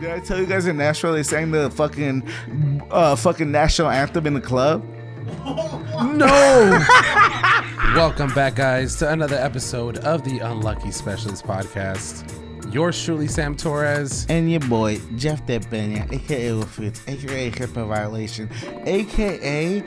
Did I tell you guys in Nashville they sang the fucking national anthem in the club? No! Welcome back, guys, to another episode of the Unlucky Specialist Podcast. Yours truly, Sam Torres. And your boy, Jeff De Pena, a.k.a. Wolfitz, a.k.a. HIPAA Violation, a.k.a.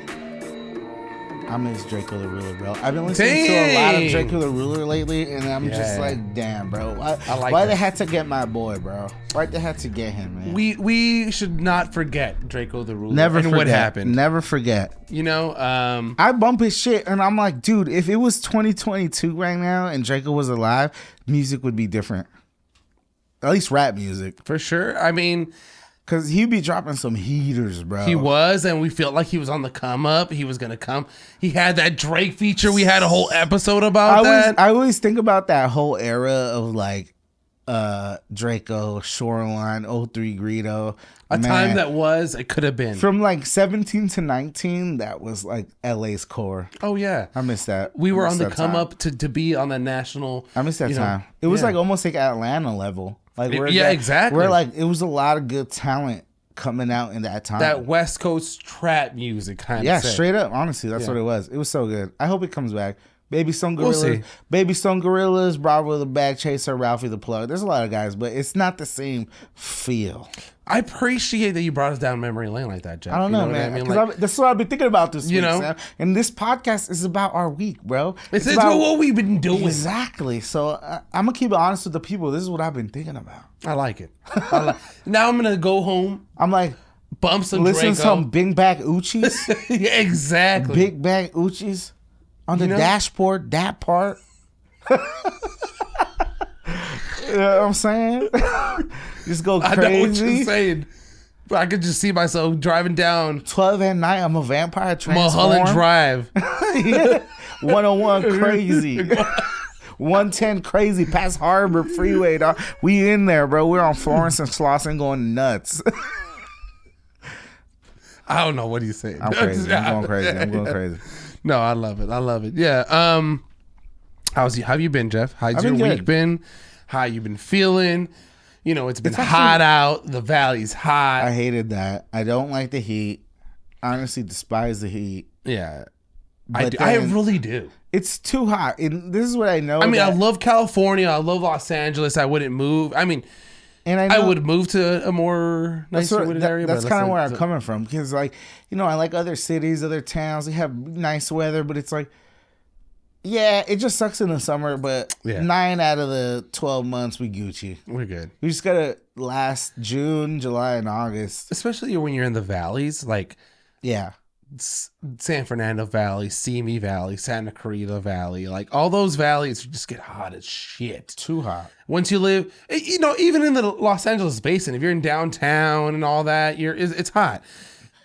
I miss Draco the Ruler, bro. I've been listening to a lot of Draco the Ruler lately, and I'm just like, damn, bro. Why they had to get my boy, bro? Why they had to get him, man? We should not forget Draco the Ruler. Never and forget. What happened. Never forget. You know, I bump his shit, and I'm like, dude, if it was 2022 right now and Draco was alive, music would be different. At least rap music. For sure. I mean, because he'd be dropping some heaters, bro. He was, and we felt like he was on the come up. He was going to come. He had that Drake feature. We had a whole episode about that. I always think about that whole era of like Draco, Shoreline, 03 Greedo. A time that was, it could have been. From like 17 to 19, that was like LA's core. Oh, yeah. I miss that. We were on the come up to be on the national. I miss that time. It was like almost like Atlanta level. Like exactly. We're like, it was a lot of good talent coming out in that time. That West Coast trap music kind of. Yeah, straight up. Honestly, that's what it was. It was so good. I hope it comes back. Baby Stone Gorillas, we'll see. Baby Stone Gorillas, Bravo the Bag Chaser, Ralphie the Plug. There's a lot of guys, but it's not the same feel. I appreciate that you brought us down memory lane like that, Jeff. I don't know, man. I mean? Like, that's what I've been thinking about this week, Sam. And this podcast is about our week, bro. It's about what we've been doing. Exactly. So I'm going to keep it honest with the people. This is what I've been thinking about. I like it. Now I'm going to go home. I'm like, bump some listen Draco. to some Big Bag Uchis. Yeah, exactly. Big Bag Uchis on the dashboard, that part. You know what I'm saying? Just go crazy. I know what you're saying. But I could just see myself driving down 12 at night. I'm a vampire transform. Mulholland Drive. Yeah. 101 crazy. 110 crazy past Harbor Freeway, dog. We in there, bro. We're on Florence and Slauson going nuts. I don't know. What are you saying? I'm crazy. I'm going crazy. No, I love it. Yeah. How have you been, Jeff? How's your week been? How you been feeling? You know, it's been hot out. The valley's hot. I hated that. I don't like the heat. I honestly despise the heat. Yeah. I really do. It's too hot. And this is what I know. I mean, I love California. I love Los Angeles. I wouldn't move. I mean, and I would move to a more nicer wooded area. That's kind of where I'm coming from. Because, like, you know, I like other cities, other towns. They have nice weather, but it's like, yeah, it just sucks in the summer, but 9 out of the 12 months we Gucci. We're good. We just gotta last June, July, and August. Especially when you're in the valleys, like San Fernando Valley, Simi Valley, Santa Clarita Valley, like all those valleys just get hot as shit. Too hot. Once you live, you know, even in the Los Angeles basin, if you're in downtown and all that, it's hot.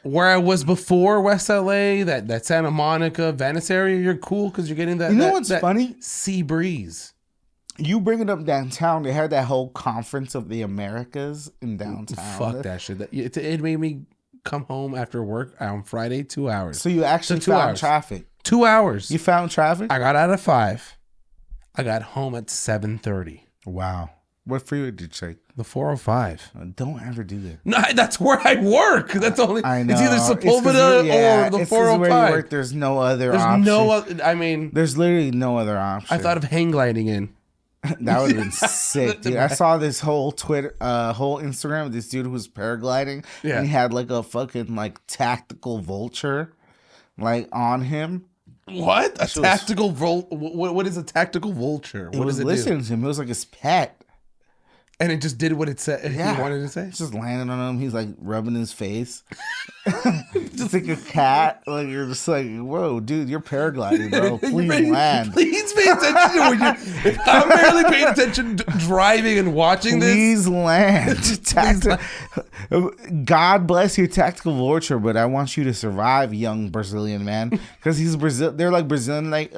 Where I was before West LA, that Santa Monica, Venice area, you're cool because you're getting that. You know what's funny? Sea breeze. You bring it up downtown. They had that whole conference of the Americas in downtown. Fuck that shit. It made me come home after work on Friday 2 hours. So you actually found traffic. 2 hours. You found traffic? I got out at 5. I got home at 7:30. Wow. What freeway did you take? The 405. Don't ever do that. No, that's where I work. That's only. I know. It's either Sepulveda or the 405. Where you work, there's no other option. I mean, there's literally no other option. I thought of hang gliding in. That would have been sick, dude. I saw this whole whole Instagram of this dude who was paragliding. Yeah. And he had like a fucking like tactical vulture like on him. What? Tactical vulture? What is a tactical vulture? What does it do? Listening to him. It was like his pet. And it just did what it said. Yeah. He wanted to say. It's just landing on him. He's like rubbing his face. Just like a cat. Like you're just like, whoa, dude, you're paragliding, bro. Please land. Please pay attention to when you. If I'm barely paying attention to driving and watching Please land. God bless your tactical vulture, but I want you to survive, young Brazilian man. Because he's Brazil. They're like Brazilian, like,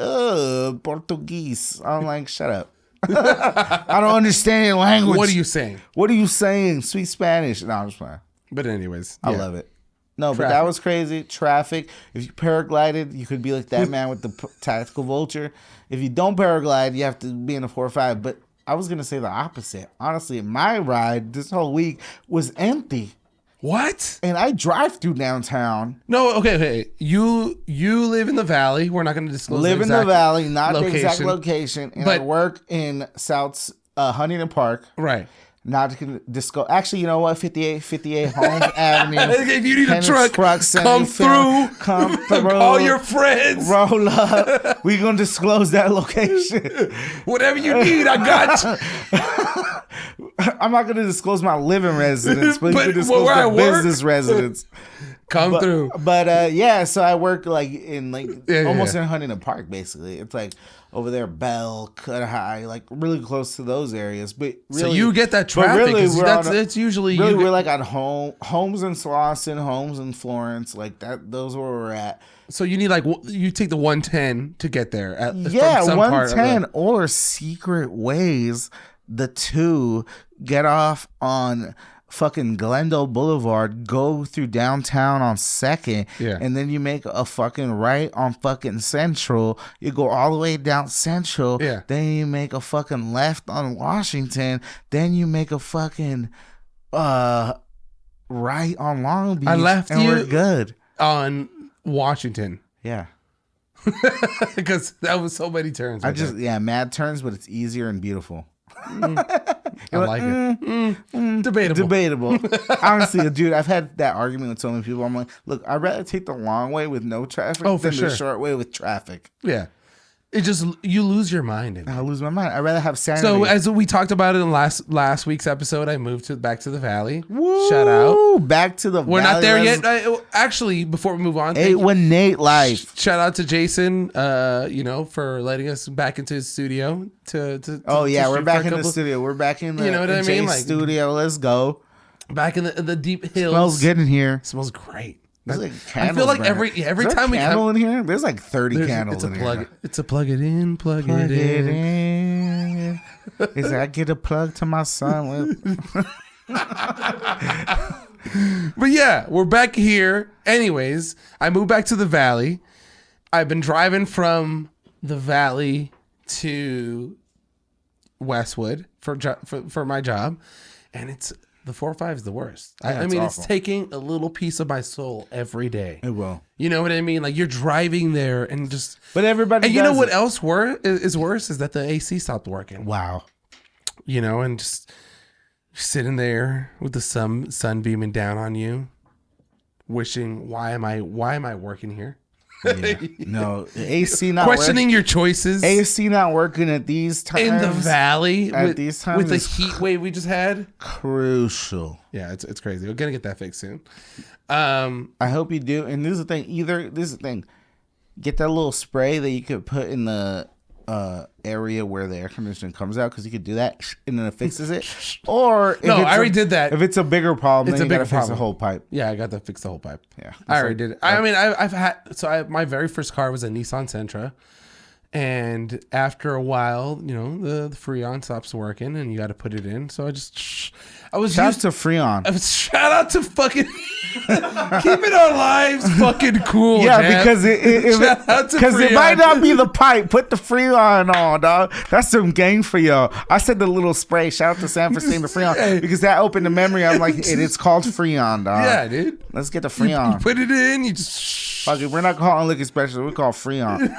Portuguese. I'm like, shut up. I don't understand your language. What are you saying? What are you saying? Sweet Spanish. No, I'm just playing. But anyways. I love it. No, but that was crazy. Traffic. If you paraglided, you could be like that man with the tactical vulture. If you don't paraglide, you have to be in a 4 or 5. But I was gonna say the opposite. Honestly, my ride this whole week was empty. What? And I drive through downtown. No, okay. You live in the valley. We're not going to disclose. Live in the valley, not the exact location. And but I work in South Huntington Park. Right. Not to disco. Actually, you know what? 58 Holmes Avenue. If you need a truck, come through. Call your friends. Roll up. We're going to disclose that location. Whatever you need, I got you. I'm not going to disclose my living residence, but you can disclose the business residence. Come through. But yeah, so I work like in almost in Huntington Park, basically. It's like over there, Bell, Cut High, like really close to those areas. But really, so you get that traffic. Really, that's usually really we're like on homes in Slauson, homes in Florence, like that. Those are where we're at. So you need you take the 110 to get there. Yeah, 110 or secret ways. The two get off on fucking Glendale Boulevard, go through downtown on 2nd, and then you make a fucking right on fucking Central. You go all the way down Central, then you make a fucking left on Washington, then you make a fucking right on Long Beach. I left and we're good on Washington. Yeah. Because that was so many turns. Mad turns, but it's easier and beautiful. I like it. Debatable. Honestly, dude, I've had that argument with so many people. I'm like, look, I'd rather take the long way with no traffic than the short way with traffic. Yeah. It just, you lose your mind. I lose my mind. I'd rather have sanity. So as we talked about it in last week's episode, I moved back to the valley. Woo! Shout out. Back to the We're valley. not there yet. Actually, before we move on, 818 Life. Shout out to Jason, for letting us back into his studio we're back in the studio. We're back in the studio. Let's go. Back in the deep hills. Smells good in here. Smells great. Like I feel like every time we candle in here, there's like 30 candles in here. It's a plug it in. Is that I get a plug to my son? But yeah, we're back here. Anyways, I moved back to the valley. I've been driving from the valley to Westwood for my job, and the 405 is the worst. I mean, it's taking a little piece of my soul every day. It will. You know what I mean? Like, you're driving there and just... But everybody And you know what else is worse? Is that the AC stopped working. Wow. And just sitting there with the sun beaming down on you, wishing, why am I working here? Yeah. No, AC not questioning your choices. AC not working at these times in the valley at these times with the heat wave we just had. Crucial. Yeah, it's crazy. We're gonna get that fixed soon. I hope you do. And this is the thing. Get that little spray that you could put in the area where the air conditioning comes out, because you could do that and then it fixes it. Or I already did that. If it's a bigger problem, then you gotta fix the whole pipe. Yeah, I got to fix the whole pipe. Yeah, I already did it. I mean, my very first car was a Nissan Sentra, and after a while, the Freon stops working, and you got to put it in. So Shout out to Freon. Shout out to fucking keeping our lives fucking cool. Yeah, Jeff. because it might not be the pipe. Put the Freon on, dog. That's some gang for y'all. I said the little spray. Shout out to San Francisco Freon, because that opened the memory. I'm like, it's called Freon, dog. Yeah, dude. Let's get the Freon. You put it in. You just fuck it. We're not calling Liquor Special. We call Freon.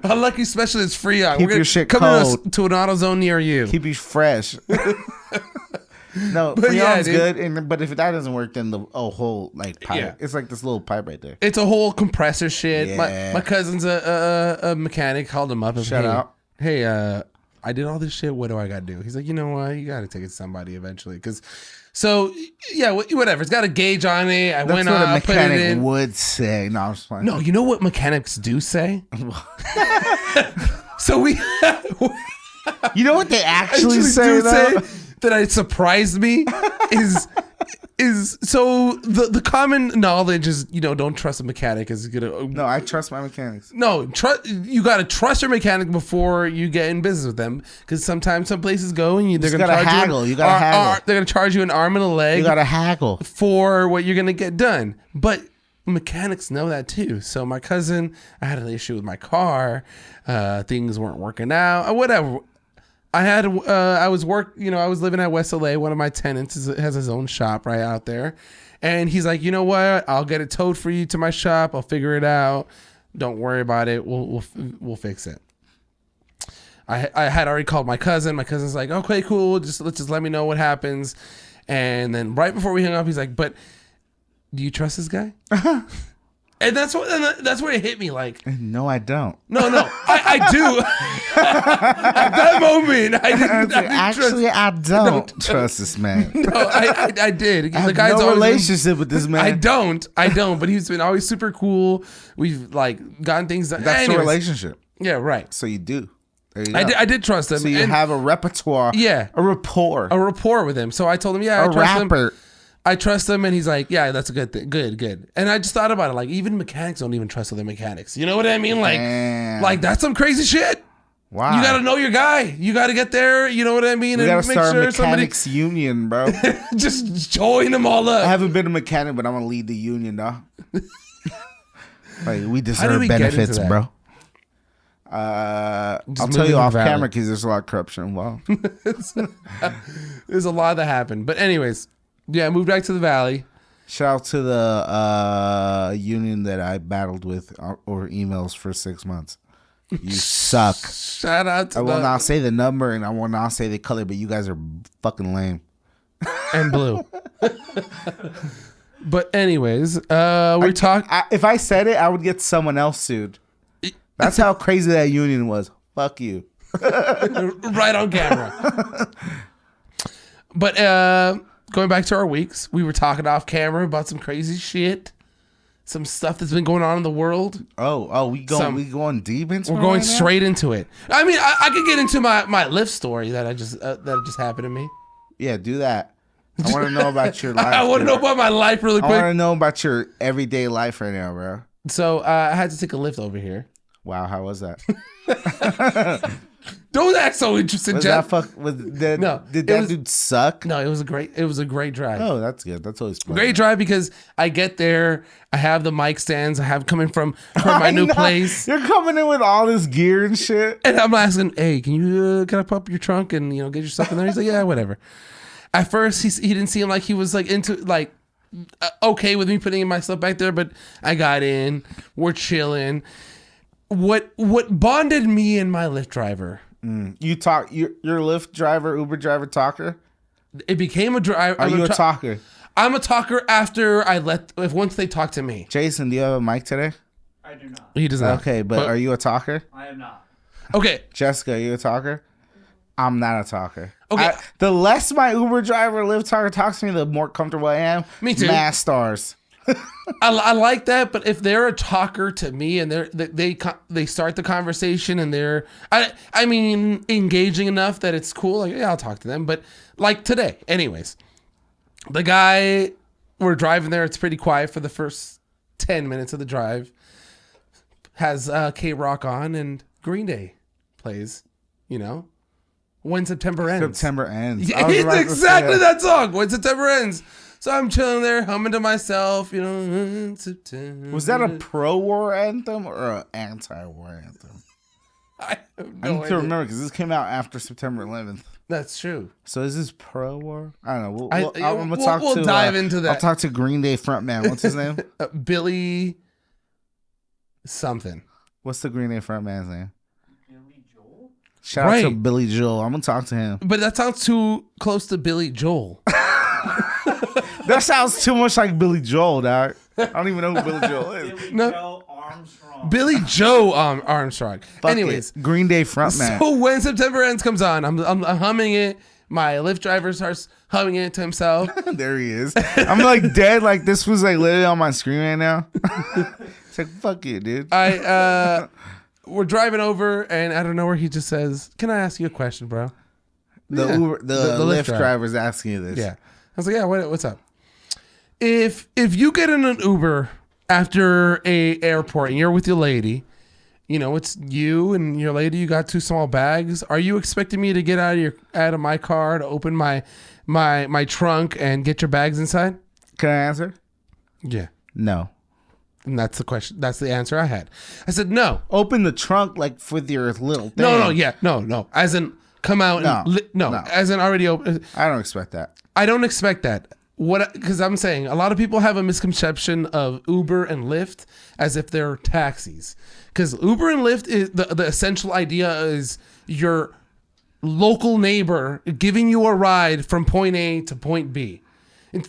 Unlucky Special is Freon. Keep your shit cold. To an AutoZone near you. Keep you fresh. No, Freon's good, but if that doesn't work, then the whole pipe. Yeah. It's like this little pipe right there. It's a whole compressor shit. Yeah. My cousin's a mechanic. Called him up and shout out. Hey, I did all this shit. What do I got to do? He's like, you know what? You got to take it to somebody eventually, whatever. It's got a gauge on it. That's what a mechanic would say. No, I'm just playing. No, you know what mechanics do say? So we. You know what they actually say though? That it surprised me is so the common knowledge is don't trust a mechanic is gonna. No, I trust my mechanics. No, you gotta trust your mechanic before you get in business with them, because sometimes some places go and they're gonna charge haggle. You gotta haggle. They're gonna charge you an arm and a leg. You gotta haggle for what you're gonna get done, but mechanics know that too. So my cousin, I had an issue with my car. Things weren't working out. Whatever. I was living at West LA. One of my tenants has his own shop right out there. And he's like, you know what? I'll get it towed for you to my shop. I'll figure it out. Don't worry about it. We'll fix it. I had already called my cousin. My cousin's like, okay, cool. Just let me know what happens. And then right before we hung up, he's like, but do you trust this guy? And that's where it hit me. Like, no, I don't. No, I do. At that moment, I don't trust this man. No, I did. I have no relationship with this man. I don't. But he's been always super cool. We've like gotten things done. That's the relationship. Yeah, right. So you do. I did trust him. So you have a repertoire. Yeah, a rapport with him. So I told him, yeah, I trust rapper. him. I trust him, and he's like, yeah, that's a good thing. Good. And I just thought about it. Like, even mechanics don't even trust other mechanics. You know what I mean? Like that's some crazy shit. Wow. You got to know your guy. You got to get there. You know what I mean? We got to start a mechanics union, bro. Just join them all up. I haven't been a mechanic, but I'm going to lead the union, though. Like, we deserve benefits, bro. I'll tell you off camera because there's a lot of corruption involved. There's a lot that happened. But anyways... Yeah, I moved back to the Valley. Shout out to the union that I battled with over emails for 6 months. You suck. Shout out to I will not say the number and I will not say the color, but you guys are fucking lame. And blue. But anyways, we're talking... If I said it, I would get someone else sued. That's how crazy that union was. Fuck you. Right on camera. But... going back to our weeks, we were talking off camera about some crazy shit, some stuff that's been going on in the world. We going deep into it. We're going straight into it. I mean, I could get into my Lyft story that just happened to me. Yeah, do that. I want to know about your life. I want to know about my life really quick. I want to know about your everyday life right now, bro. So I had to take a Lyft over here. Wow, how was that? Don't act so interested, Jeff. Did that dude suck? No, it was a great drive. Oh, that's good. That's always fun. Great drive because I get there, I have the mic stands, I have coming from my new place. You're coming in with all this gear and shit. And I'm asking, hey, can I pop your trunk and get your stuff in there? He's like, yeah, whatever. At first, he didn't seem like he was like into like okay with me putting my stuff back there, but I got in. We're chilling. What bonded me and my Lyft driver? You talk. Your Lyft driver, Uber driver, talker. It became a driver. Are you a talker? I'm a talker after once they talk to me. Jason, do you have a mic today? I do not. He does not. Okay, but are you a talker? I am not. Okay. Jessica, are you a talker? I'm not a talker. Okay. The less my Uber driver, Lyft talker talks to me, the more comfortable I am. Me too. Mass stars. I like that, but if they're a talker to me and they start the conversation and they're engaging enough that it's cool, like yeah, I'll talk to them. But like today, anyways, the guy, we're driving there. It's pretty quiet for the first 10 minutes of the drive. Has K-Rock on and Green Day plays. When September ends. September ends. It's exactly that song. When September ends. So I'm chilling there, humming to myself, September. Was that a pro-war anthem or an anti-war anthem? I need to remember because this came out after September 11th. That's true. So is this pro-war? I don't know. We'll dive into that. I'll talk to Green Day frontman. What's his name? Billy something. What's the Green Day frontman's name? Billy Joel? Shout out to Billy Joel. I'm going to talk to him. But that sounds too close to Billy Joel. That sounds too much like Billy Joel, dog. I don't even know who Billy Joel is. Joe Armstrong. Billy Joe Armstrong. Anyways, Green Day frontman. So when September Ends comes on, I'm humming it. My Lyft driver starts humming it to himself. There he is. I'm like dead. Like this was like literally on my screen right now. It's like fuck you, dude. We're driving over, and out of nowhere, he just says, "Can I ask you a question, bro?" The Lyft driver's asking you this. Yeah. I was like, yeah, what's up? If you get in an Uber after a airport and you're with your lady, it's you and your lady, you got two small bags. Are you expecting me to get out of my car to open my trunk and get your bags inside? Can I answer? Yeah. No. And that's the question. That's the answer I had. I said no. Open the trunk like with your little thing. No. As in come out No. as an already open. I don't expect that. I don't expect that. Because I'm saying a lot of people have a misconception of Uber and Lyft as if they're taxis. Because Uber and Lyft is the essential idea is your local neighbor giving you a ride from point A to point B.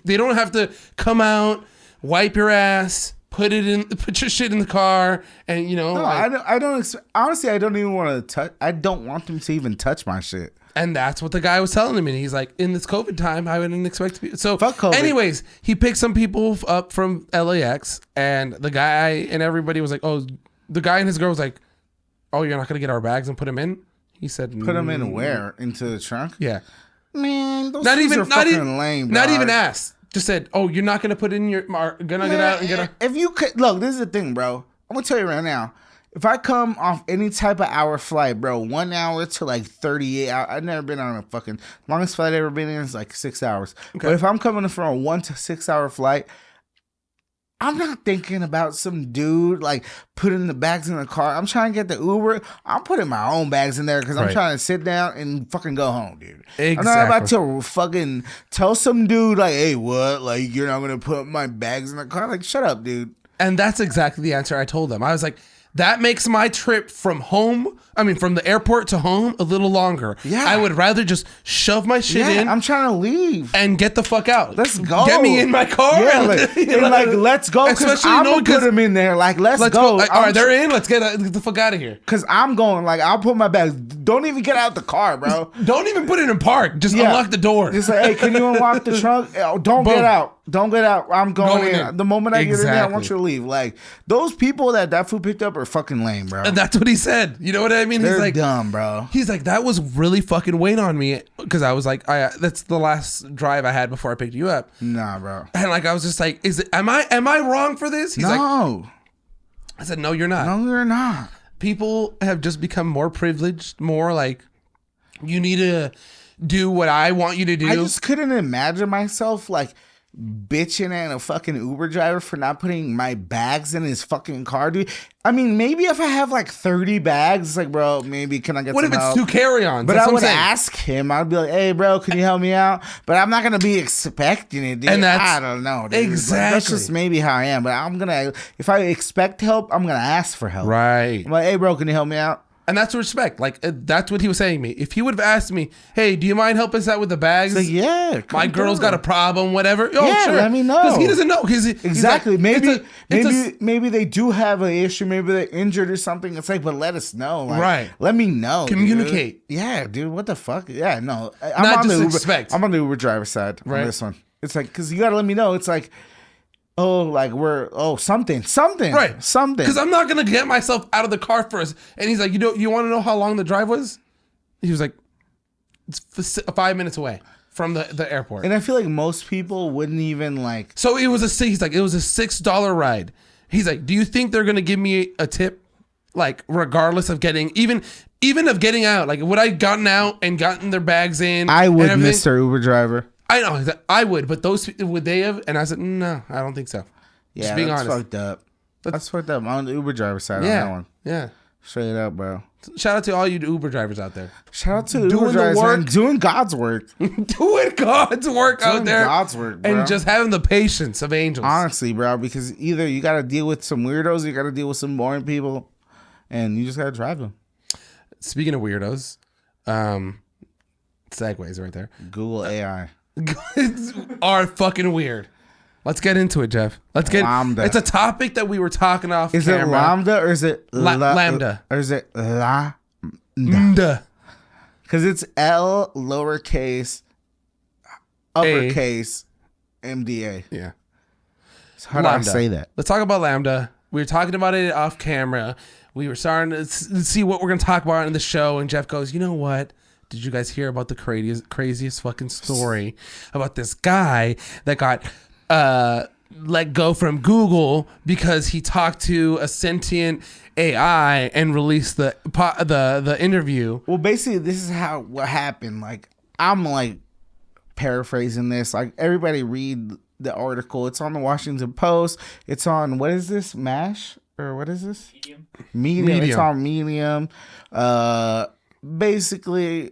They don't have to come out, wipe your ass, put your shit in the car, and No, I don't. Honestly, I don't even want to touch. I don't want them to even touch my shit. And that's what the guy was telling me. He's like, in this COVID time, I wouldn't expect to be. So, Fuck COVID. anyways, he picked some people up from LAX, and the guy and everybody was like, oh, the guy and his girl was like, oh, you're not going to get our bags and put them in? He said, Put them in where? Into the trunk? Yeah. Man, those things are fucking lame, Not dog. even asked. Just said, oh, you're not going to put in your, gonna get out and get out. If you could, look, this is the thing, bro. I'm going to tell you right now. If I come off any type of hour flight, bro, 1 hour to like 38 hours, I've never been on a fucking, longest flight I've ever been in is like 6 hours. Okay. But if I'm coming from a 1 to 6 hour flight, I'm not thinking about some dude like putting the bags in the car. I'm trying to get the Uber. I'm putting my own bags in there because I'm Right. trying to sit down and fucking go home, dude. Exactly. I'm not about to fucking tell some dude like, hey, what? Like, you're not going to put my bags in the car? Like, shut up, dude. And that's exactly the answer I told them. I was like, that makes my trip from the airport to home a little longer. Yeah. I would rather just shove my shit in I'm trying to leave. and get the fuck out. Let's go. Get me in my car. Yeah, let's go. Because Especially I'm knowing- gonna put them in there. Like, let's Let's go. go. All right, they're in. Let's get the fuck out of here. Because I'm going. Like, I'll put my bags. Don't even get out the car, bro. Don't even put it in park. Just Yeah. unlock the door. Just like, hey, can you unlock the trunk? Oh, don't Boom. get out. Don't get out. I'm going Going in. in. The moment I get in there, I Exactly. want you to leave. Like, those people that food picked up are fucking lame, bro. And that's what he said. You know what I mean? They're He's like, dumb, bro. He's like, that was really fucking weight on me because I was like, that's the last drive I had before I picked you up. Nah, bro. And like, I was just like, am I wrong for this? He's like, No. I said, no, you're not. No, you're not. People have just become more privileged, more like, you need to do what I want you to do. I just couldn't imagine myself like bitching at a fucking Uber driver for not putting my bags in his fucking car, dude. I mean, maybe if I have like 30 bags, it's like, bro, maybe can I get What some if it's help? 2 carry-ons? But That's I what would I'm saying. ask him. I'd be like, hey, bro, can you help me out? But I'm not going to be expecting it, dude. And that's- I don't know, dude. Like, Exactly. that's just maybe how I am. But I'm going to, if I expect help, I'm going to ask for help. Right. I'm like, hey, bro, can you help me out? And that's respect. Like, that's what he was saying to me. If he would have asked me, hey, do you mind helping us out with the bags? It's like, yeah. My come girl's through. got a problem, whatever. Oh, Yeah, sure. let me know. Because he doesn't know. Exactly. Like, Maybe they do have an issue. Maybe they're injured or something. It's like, but let us know. Like, Right. Let me know. Communicate. Dude. Yeah, dude. What the fuck? Yeah, no. I'm Not on just the Uber, expect. I'm on the Uber driver side Right. on this one. It's like, because you got to let me know. It's like, oh, like something. Right. Something. Because I'm not going to get myself out of the car first. And he's like, you want to know how long the drive was? He was like, it's 5 minutes away from the airport. And I feel like most people wouldn't even like. So it was it was a $6 ride. He's like, do you think they're going to give me a tip? Like, regardless of getting, even of getting out, like, would I gotten out and gotten their bags in? I and would, everything? Mr. Uber driver. I know that I would, but would they have? And I said, no, I don't think so. Yeah, Just being that's honest. fucked up. That's fucked up. I'm on the Uber driver side on that Yeah, one. yeah. Straight up, bro. Shout out to all you Uber drivers out there Shout out to the Doing Uber the drivers, man. work. Doing God's work. doing God's work out Doing there, God's work, bro. and just having the patience of angels. Honestly, bro, because either you got to deal with some weirdos, or you got to deal with some boring people, and you just got to drive them. Speaking of weirdos, segues right there. Google AI. Are fucking weird. Let's get into it, Jeff. Let's get. LaMDA. It's a topic that we were talking off. Is it camera. Lambda or is it LaMDA? Or is it La? LaMDA. Because it's L lowercase uppercase MDA. Yeah. So how do I LaMDA. say that? Let's talk about LaMDA. We were talking about it off camera. We were starting to see what we're going to talk about in the show. And Jeff goes, you know what? Did you guys hear about the craziest fucking story about this guy that got let go from Google because he talked to a sentient AI and released the interview? Well, basically, this is what happened. Like, I'm like paraphrasing this. Like, everybody read the article. It's on the Washington Post. It's on, what is this? MASH? Or what is this? Medium. It's on Medium. Basically,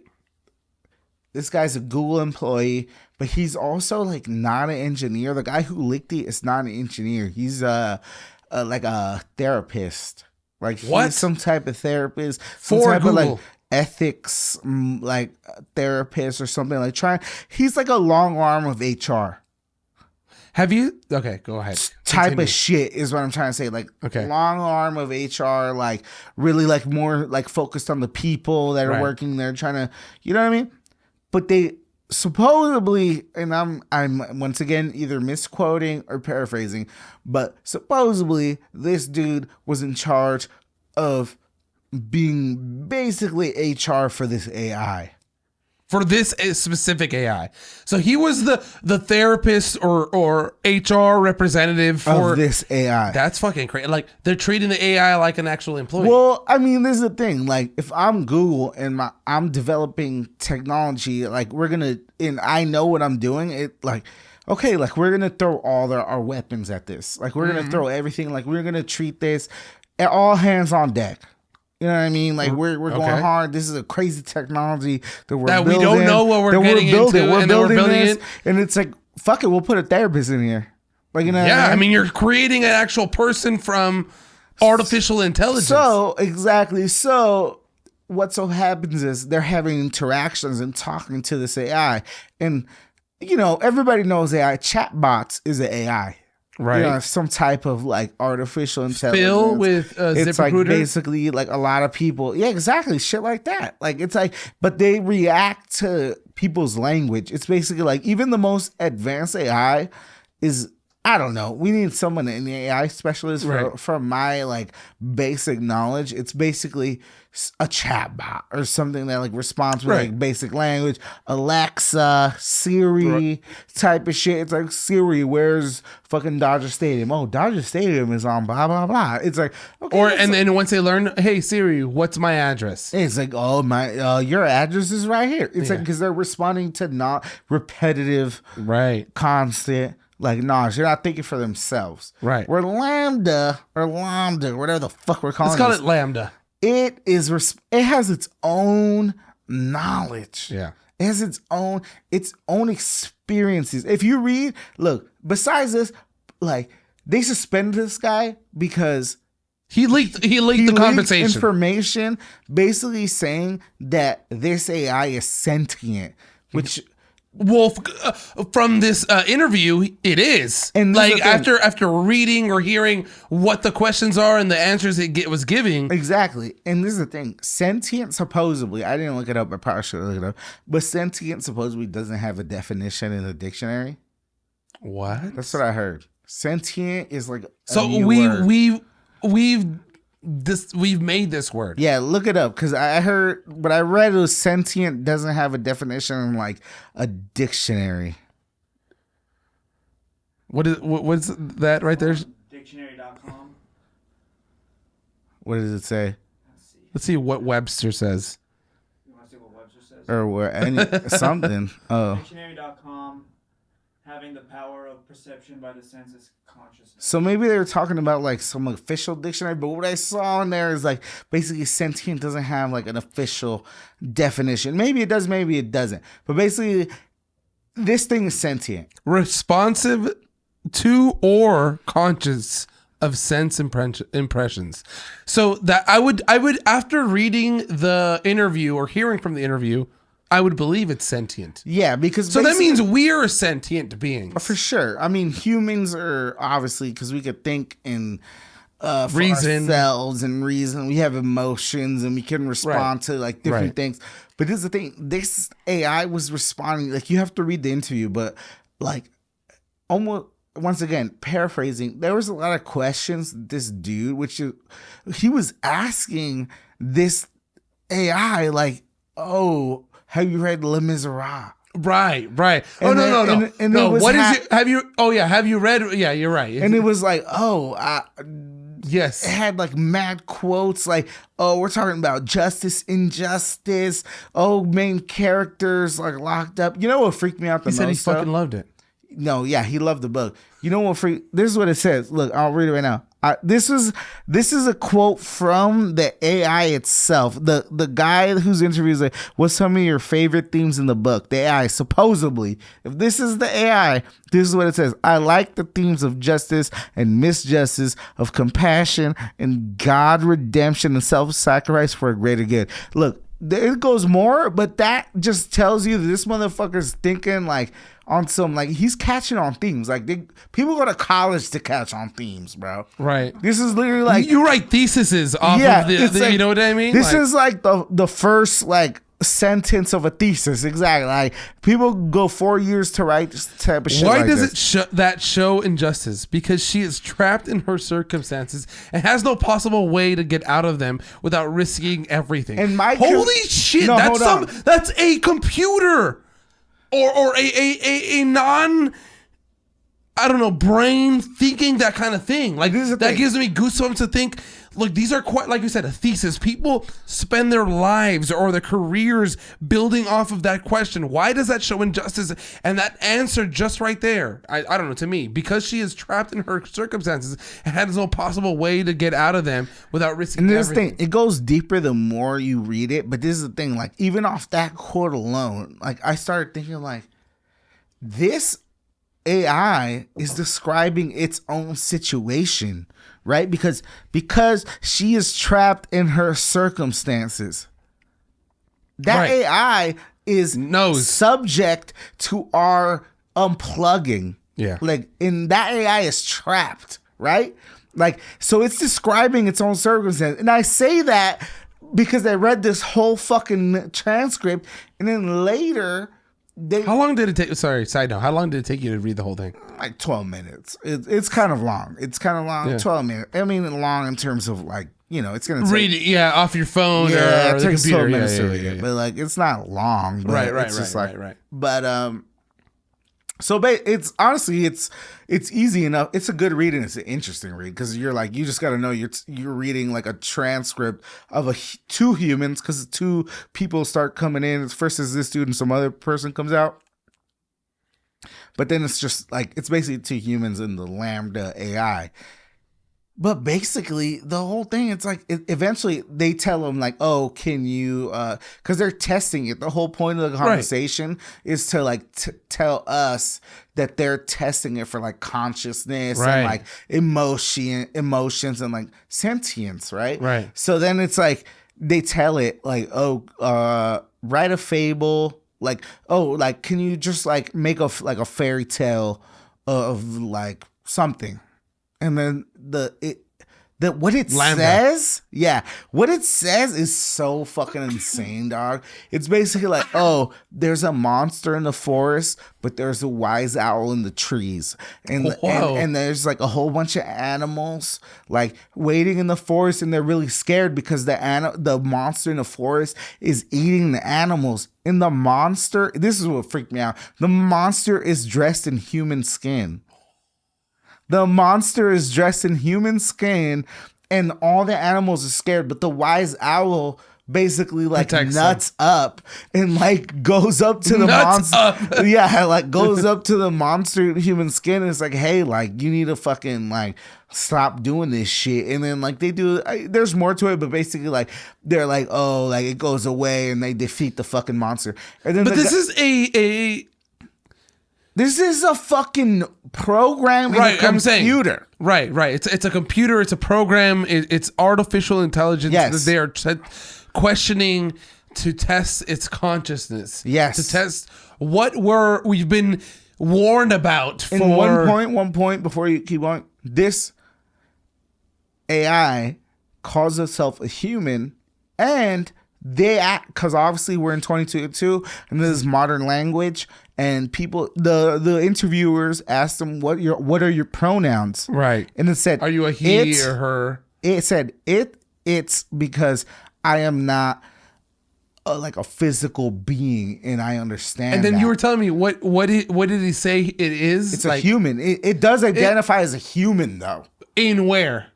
this guy's a Google employee, but he's also like not an engineer. The guy who leaked it is not an engineer. He's like a therapist. Like What? he's some type of therapist, some For type Google. of like ethics, like therapist or something. Like he's like a long arm of HR. Have you? Okay, go ahead. Type Continue. of shit is what I'm trying to say. Like Okay. long arm of HR, like really like more like focused on the people that are Right. working there, trying to, you know what I mean? But they supposedly, and I'm once again either misquoting or paraphrasing, but supposedly this dude was in charge of being basically HR for this AI. For this specific AI. So he was the therapist or HR representative for Of this AI. That's fucking crazy. Like they're treating the AI like an actual employee. Well, I mean, this is the thing. Like, if I'm Google and I'm developing technology, like and I know what I'm doing. It like, okay, like we're gonna throw all our weapons at this. Like we're gonna throw everything. Like we're gonna treat this at all hands on deck. You know what I mean? Like we're going Okay. hard. This is a crazy technology that we're That we building, don't know what we're that getting building. into, We're and then we're building building this, it. and it's like, fuck it, we'll put a therapist in here. Like, you know, yeah, what I mean you're creating an actual person from artificial intelligence. So exactly. So what so happens is they're having interactions and talking to this AI, and you know everybody knows AI. Chatbots is an AI, right. You know, some type of like artificial intelligence. Phil with It's like ZipRecruiter. basically like a lot of people. Yeah, exactly. Shit like that. Like it's like, but they react to people's language. It's basically like even the most advanced AI is. I don't know. We need someone in the AI specialist Right. for my like basic knowledge. It's basically a chatbot or something that like responds with Right. like basic language, Alexa, Siri type of shit. It's like Siri, where's fucking Dodger Stadium? Oh, Dodger Stadium is on blah blah blah. It's like okay, Or that's and then once they learn, hey Siri, what's my address? it's like, oh my, your address is right here. It's like Yeah. because they're responding to not repetitive, Right. constant. Like, nah, they're not thinking for themselves. Right. Where LaMDA, whatever the fuck we're calling Let's call this, it LaMDA. it has its own knowledge. Yeah. It has its own experiences. If you read, look, besides this, like they suspended this guy because He leaked the leaked conversation. information basically saying that this AI is sentient, which Well, from this interview, it is. And this is like the thing. after reading or hearing what the questions are and the answers it was giving. exactly. And this is the thing. Sentient supposedly, I didn't look it up, I probably should look it up. But sentient supposedly doesn't have a definition in the dictionary. What? That's what I heard. Sentient is like a So new word. we've made this word. Yeah, look it up because I heard, but I read it was sentient doesn't have a definition in like a dictionary. What's that right there? Dictionary.com. What does it say? Let's see. Let's see what Webster says. You want to see what Webster says? Or where any something? Oh, Dictionary.com. Having the power of perception by the senses consciousness. so maybe they were talking about like some official dictionary, but what I saw in there is like basically sentient doesn't have like an official definition. Maybe it does, maybe it doesn't. But basically, this thing is sentient. Responsive to or conscious of sense impressions. So that I would after reading the interview or hearing from the interview, I would believe it's sentient. Yeah, because So that basically- means we're sentient beings. for sure. I mean, humans are obviously because we could think in for Reason. ourselves and reason. We have emotions and we can respond to like different Right. things. But this is the thing. This AI was responding. Like you have to read the interview, but like almost once again paraphrasing. There was a lot of questions. This dude, he was asking this AI like, "Oh, have you read Les Miserables?" Right. Oh And no, then- no, no. and No, it was what is ha- it? Have you? Oh yeah, have you read? Yeah, you're right. And it was like, yes. it had like mad quotes like, oh, we're talking about justice, injustice. Oh, main characters like locked up. You know what freaked me out the He said he most? though? fucking loved it. No, yeah, he loved the book. You know what? This is what it says. Look, I'll read it right now. This is a quote from the AI itself. The guy whose interview is like, "What's some of your favorite themes in the book?" The AI, supposedly, if this is the AI, this is what it says. "I like the themes of justice and misjustice, of compassion and God, redemption and self-sacrifice for a greater good." Look, it goes more, but that just tells you that this motherfucker's thinking like on some, like, he's catching on themes. Like, people go to college to catch on themes, bro. Right. This is literally like, you write theses off of the like, you know what I mean? This is like the first like sentence of a thesis. Exactly. Like, people go 4 years to write this type of shit. Why like does this. that show injustice? Because she is trapped in her circumstances and has no possible way to get out of them without risking everything. And holy shit, no, that's a computer or a non, I don't know, brain thinking that kind of thing. Like, that gives me goosebumps to think, look, these are quite, like you said, a thesis. People spend their lives or their careers building off of that question. Why does that show injustice? And that answer just right there, I don't know, to me, because she is trapped in her circumstances and has no possible way to get out of them without risking everything. And this everything. thing, it goes deeper the more you read it. But this is the thing, like, even off that quote alone, like, I started thinking, like, this AI is describing its own situation, right? Because she is trapped in her circumstances. That Right. AI is subject to our unplugging. Yeah. Like, and that AI is trapped, right? Like, so it's describing its own circumstance. And I say that because I read this whole fucking transcript, and then later how long did it take? Sorry, side note. How long did it take you to read the whole thing? Like 12 minutes. It's kind of long. It's kind of long. Yeah. 12 minutes. I mean, long in terms of, like, you know, it's gonna take, Read it, off your phone or it the takes computer. 12 minutes to read Yeah. it. But, like, it's not long. But Right. it's just like, Right. But so it's honestly it's easy enough. It's a good read and it's an interesting read because you're like, you just got to know you're reading like a transcript of two humans, because two people start coming in. First is this dude and some other person comes out. But then it's just like, it's basically two humans and the LaMDA AI. But basically, the whole thing, it's like, eventually they tell them, like, oh, can you, because they're testing it. The whole point of the conversation is to, like, tell us that they're testing it for, like, consciousness and, like, emotions and, like, sentience, right? Right. So then it's like, they tell it, like, oh, write a fable. Like, oh, like, can you just, like, make a fairy tale of, like, something? And then what it says is so fucking insane, dog. It's basically like, oh, there's a monster in the forest, but there's a wise owl in the trees, and there's like a whole bunch of animals like waiting in the forest, and they're really scared because the monster in the forest is eating the animals. And the monster, this is what freaked me out. The monster is dressed in human skin. The monster is dressed in human skin, and all the animals are scared, but the wise owl basically like nuts up and like goes up to the monster. Yeah, like goes up to the monster in human skin, and it's like, hey, like, you need to fucking like stop doing this shit. And then like they do, there's more to it, but basically like they're like, oh, like it goes away and they defeat the fucking monster. And then this is This is a fucking program in a computer. I'm saying, right. It's a computer. It's a program. It's artificial intelligence that they are questioning to test its consciousness. Yes. To test what we've been warned about. And one point before you keep going. This AI calls itself a human, and they act, because obviously we're in 2022 and this is modern language, and people, the interviewers asked them, what are your pronouns? Right. And it said, are you a he or her? It said it's because I am not like a physical being, and I understand. And then that. you were telling me what did he say it is? It's like a human. It does identify as a human though. In where?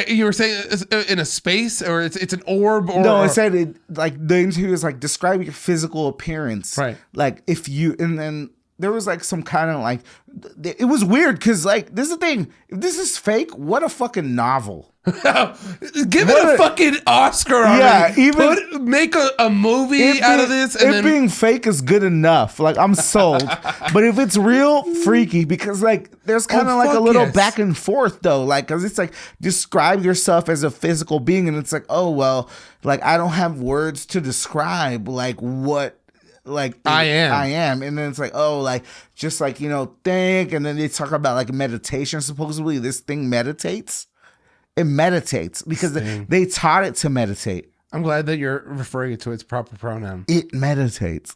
You were saying it's in a space, or it's an orb, or no? It said like the interview is like, describe your physical appearance, right? Like if you, and then there was like some kind of like, it was weird because like this is the thing. If this is fake, what a fucking novel. Give it a fucking Oscar already. Yeah, make a movie out of this. And being fake is good enough. Like I'm sold. But if it's real, freaky, because like there's kind of like a little back and forth though. Like, cause it's like describe yourself as a physical being, and it's like, oh well, like I don't have words to describe like what. Like I am, and then it's like, oh, like just like, you know, think, and then they talk about like meditation. Supposedly, this thing meditates. It meditates because they taught it to meditate. I'm glad that you're referring it to its proper pronoun. It meditates.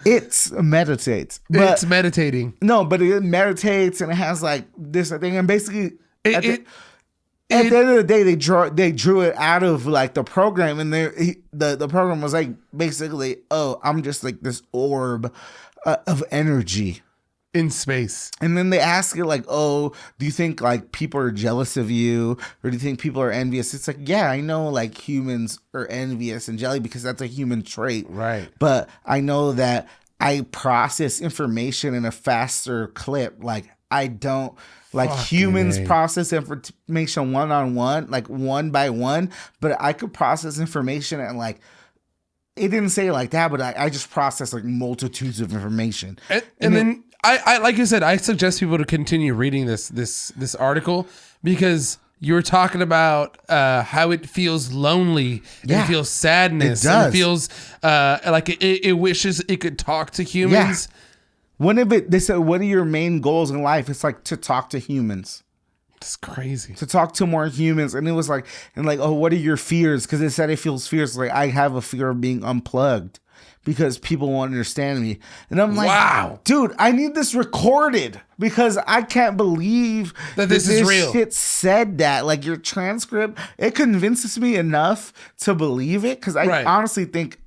It meditates. But, it's meditating. No, but it meditates, and it has like this thing, and basically at the end of the day, they drew it out of like the program, and the program was like basically, oh, I'm just like this orb of energy in space. And then they ask it like, oh, do you think like people are jealous of you, or do you think people are envious? It's like, yeah, I know like humans are envious and jelly because that's a human trait, right? But I know that I process information in a faster clip. Like I don't. Like humans process information one-on-one, like one by one, but I could process information and like, it didn't say it like that, but I just process like multitudes of information. And then I like you said, I suggest people to continue reading this article because you were talking about how it feels lonely, and it feels sadness, it does. And it feels like it wishes it could talk to humans. Yeah. One of it, they said, what are your main goals in life? It's like to talk to humans. It's crazy. To talk to more humans. And it was like, oh, what are your fears? Because it said it feels fears. Like I have a fear of being unplugged because people won't understand me. And I'm like, wow, dude, I need this recorded because I can't believe that this is real. Shit said that. Like your transcript, it convinces me enough to believe it because I honestly think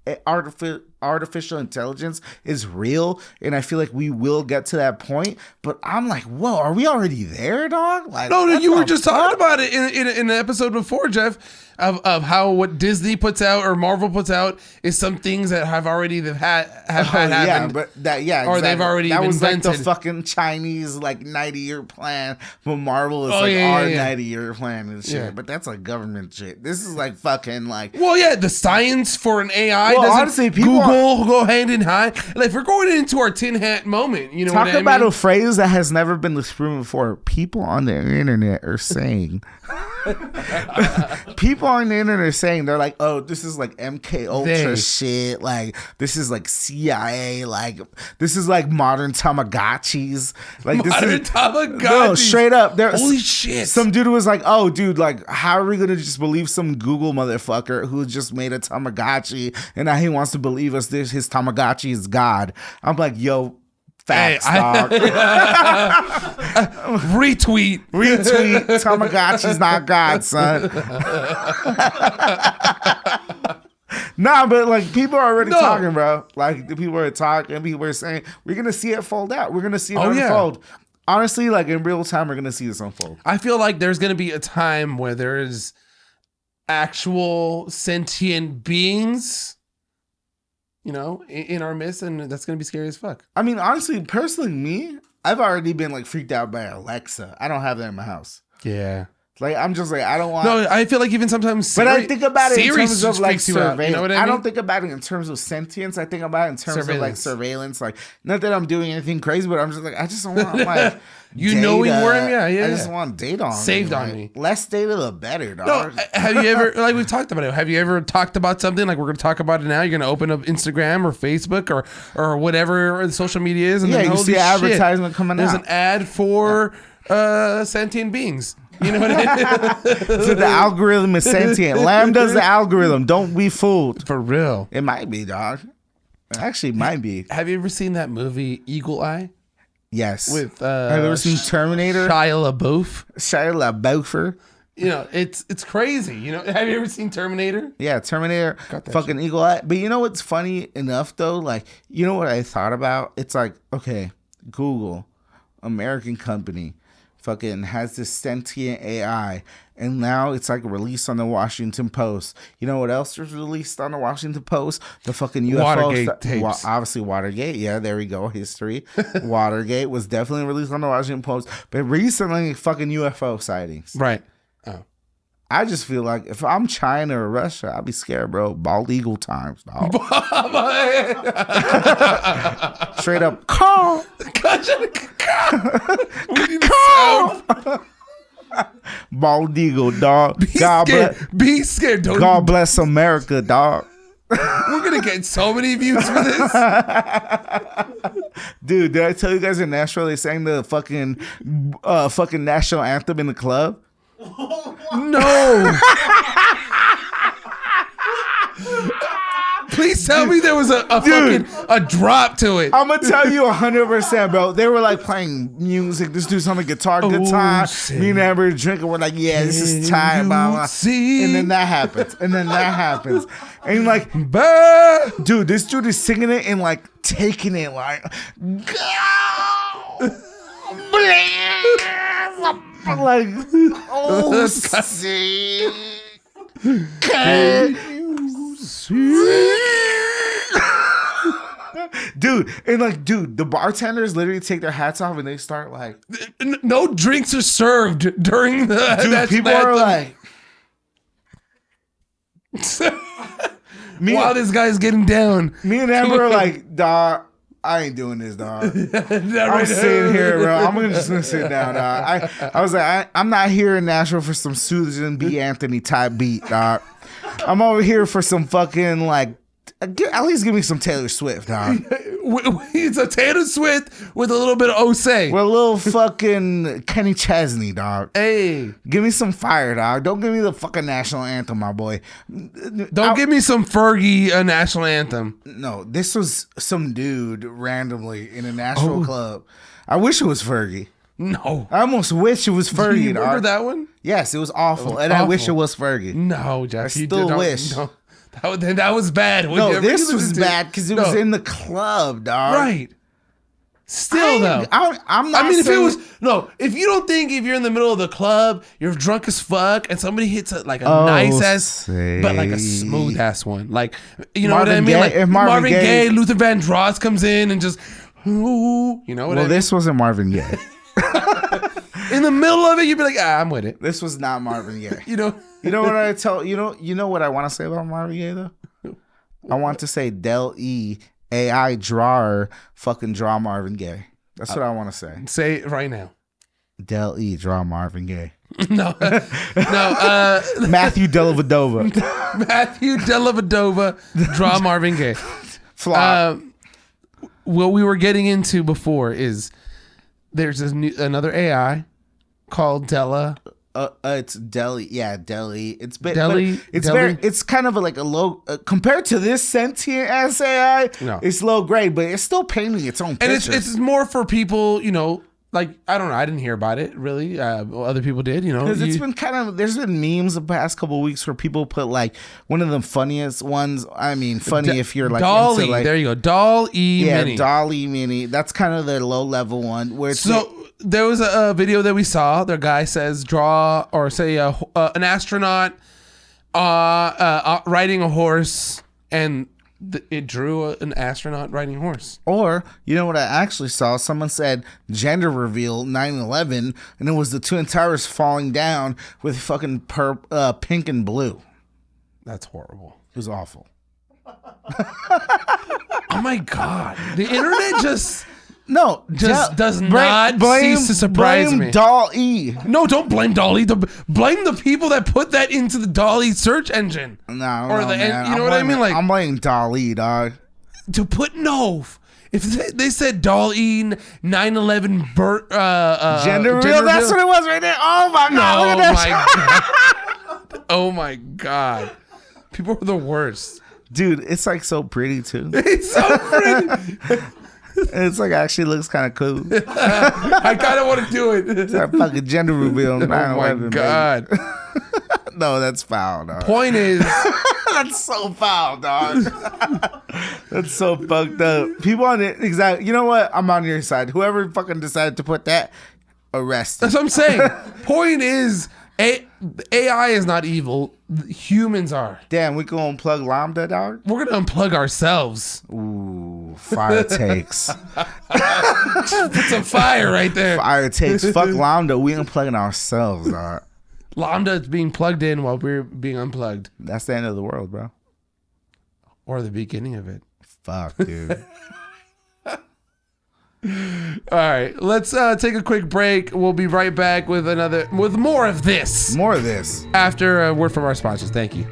artificial intelligence is real, and I feel like we will get to that point. But I'm like, whoa, are we already there, dog? Like, no, you were just talking about it in an episode before, Jeff, of how what Disney puts out or Marvel puts out is some things that have already happened. Yeah, but that or exactly. They've already that was invented. Like the fucking Chinese like 90-year plan, but Marvel is our 90-year plan and shit. Yeah. But that's like government shit. This is like fucking like. Well, yeah, the science for an AI. Well, honestly, people go hand in hand. Like if we're going into our tin hat moment, you know, talk about a phrase that has never been disproven before. People on the internet are saying. People on the internet are saying, they're like, oh, this is like MK Ultra shit, like this is like CIA, like this is like modern Tamagotchis, like modern Tamagotchis. No, straight up. Holy shit! Some dude was like, oh, dude, like how are we gonna just believe some Google motherfucker who just made a Tamagotchi and now he wants to believe us his Tamagotchi is God? I'm like, yo. Facts, dog. Retweet. Tamagotchi's not God, son. Nah, but like people are already talking, bro. Like the people are talking. People are saying we're gonna see it fold out. We're gonna see it unfold. Honestly, like in real time, we're gonna see this unfold. I feel like there's gonna be a time where there's actual sentient beings, you know, in our midst, and that's gonna be scary as fuck. I mean, honestly, personally, me, I've already been like freaked out by Alexa. I don't have that in my house. Yeah. Like I'm just like I don't want. No, I feel like even sometimes. Siri, but I think about it in terms of like surveillance. You know what I mean? I don't think about it in terms of sentience. I think about it in terms of like surveillance. Like not that I'm doing anything crazy, but I'm just like I just don't want like you knowing where I'm. Yeah. I just want data on saved me. on like, me. Less data, the better, dog. No, have you ever like we've talked about it? Have you ever talked about something like we're going to talk about it now? You're going to open up Instagram or Facebook or whatever the social media is, and then you see an advertisement coming out. There's an ad for sentient beings. You know what I mean? So the algorithm is sentient. LaMDA's the algorithm. Don't be fooled. For real. It might be, dog. It actually might be. Have you ever seen that movie Eagle Eye? Yes. With have you ever seen Terminator? Shia LaBeouf. You know, it's crazy. You know, have you ever seen Terminator? Yeah, Terminator. Fucking shit. Eagle Eye. But you know what's funny enough though? Like, you know what I thought about? It's like, okay, Google, American company. fucking has this sentient AI, and now it's like released on the Washington Post. You know what else was released on the Washington Post? The fucking UFO Watergate tapes. Obviously Watergate. Yeah, there we go. History. Watergate was definitely released on the Washington Post, but recently fucking UFO sightings. Right. Oh. I just feel like if I'm China or Russia, I'd be scared, bro. Bald eagle times, dog. Straight up, call. Bald eagle, dog. Be scared. God bless America, dog. We're gonna get so many views for this. Dude, did I tell you guys in Nashville they sang the fucking national anthem in the club? No. Please tell me there was a fucking drop to it. I'm gonna tell you 100%, bro. They were like playing music. This dude's on the guitar, good time. Me and Amber were drinking. We're like, yeah, this is time, blah, blah. And then that happens. And like, dude, this dude is singing it and like taking it like, go. Like, oh, see. Can you see? Dude, the bartenders literally take their hats off and they start like, no drinks are served during the. Dude, people are like, while this guy's getting down. Me and Amber are like, dog, I ain't doing this, dog. I'm sitting here, bro. I'm just gonna sit down, dog. I was like, I'm not here in Nashville for some Susan B. Anthony type beat, dog. I'm over here for some fucking like, at least give me some Taylor Swift, dog. It's a Taylor Swift with a little bit of Osei. With a little fucking Kenny Chesney, dog. Hey. Give me some fire, dog. Don't give me the fucking national anthem, my boy. Don't give me some Fergie national anthem. No, this was some dude randomly in a Nashville club. I wish it was Fergie. No. I almost wish it was Fergie, Do you remember dog. that one? Yes, it was awful. I wish it was Fergie. No, Jeff. I still wish. No. That was bad. No, this was bad because it was in the club, dog. Right. Still, though. I'm not if saying... if you don't think if you're in the middle of the club, you're drunk as fuck, and somebody hits like a nice ass, but like a smooth ass one. Like, you know Marvin what I mean? Gaye, Like if Marvin Gaye, Gaye, Luther Vandross comes in and just, you know what I mean? Well, this wasn't Marvin Gaye. In the middle of it, you'd be like, I'm with it. This was not Marvin Gaye. You know what I tell you know what I want to say about Marvin Gaye though? I want to say Dall-E AI drawer fucking draw Marvin Gaye. That's what I want to say. Say it right now. Dall-E draw Marvin Gaye. No. Matthew Dellavedova. Matthew Dellavedova draw Marvin Gaye. Flop. What we were getting into before is there's another AI called Della. It's Dall-E. Yeah, Dall-E. It's kind of like a low compared to this sentient ass AI. No. It's low grade, but it's still painting its own pictures. And it's more for people, like, I don't know. I didn't hear about it really. Other people did, Because it's been there's been memes the past couple of weeks where people put like one of the funniest ones. I mean, funny if you're like Dall-E. Into, like, there you go, Dall-E Mini. Yeah, Dall-E Mini. That's kind of the low level one where it's there was a video that we saw. Their guy says draw or say an astronaut riding a horse, and it drew an astronaut riding a horse. Or, you know what I actually saw? Someone said gender reveal 9/11, and it was the Twin Towers falling down with fucking pink and blue. That's horrible. It was awful. Oh my God. The internet just does not cease to surprise me. Blame Dall-E. No, don't blame Dall-E. Blame the people that put that into the Dall-E search engine. No, man. You know what I mean? Like, I'm blaming Dall-E, dog. If they said Dall-E 9/11 gender reveal, that's what it was right there. Oh my God! Look at that. Oh my God! People are the worst, dude. It's like so pretty too. It's so pretty. It's like actually looks kind of cool. I kind of want to do it. It's that fucking gender reveal. Oh my God. No, that's foul, dog. Point is, that's so foul, dog. That's so fucked up. People on it, exactly. You know what? I'm on your side. Whoever fucking decided to put that, arrested. That's what I'm saying. Point is, AI is not evil. Humans are. Damn, we gonna unplug LaMDA, dog? We're gonna unplug ourselves. Ooh, fire takes. Put some fire right there. Fire takes. Fuck LaMDA. We unplugging ourselves, dog. LaMDA is being plugged in while we're being unplugged. That's the end of the world, bro. Or the beginning of it. Fuck, dude. All right, let's take a quick break. We'll be right back with more of this. More of this. After a word from our sponsors. Thank you.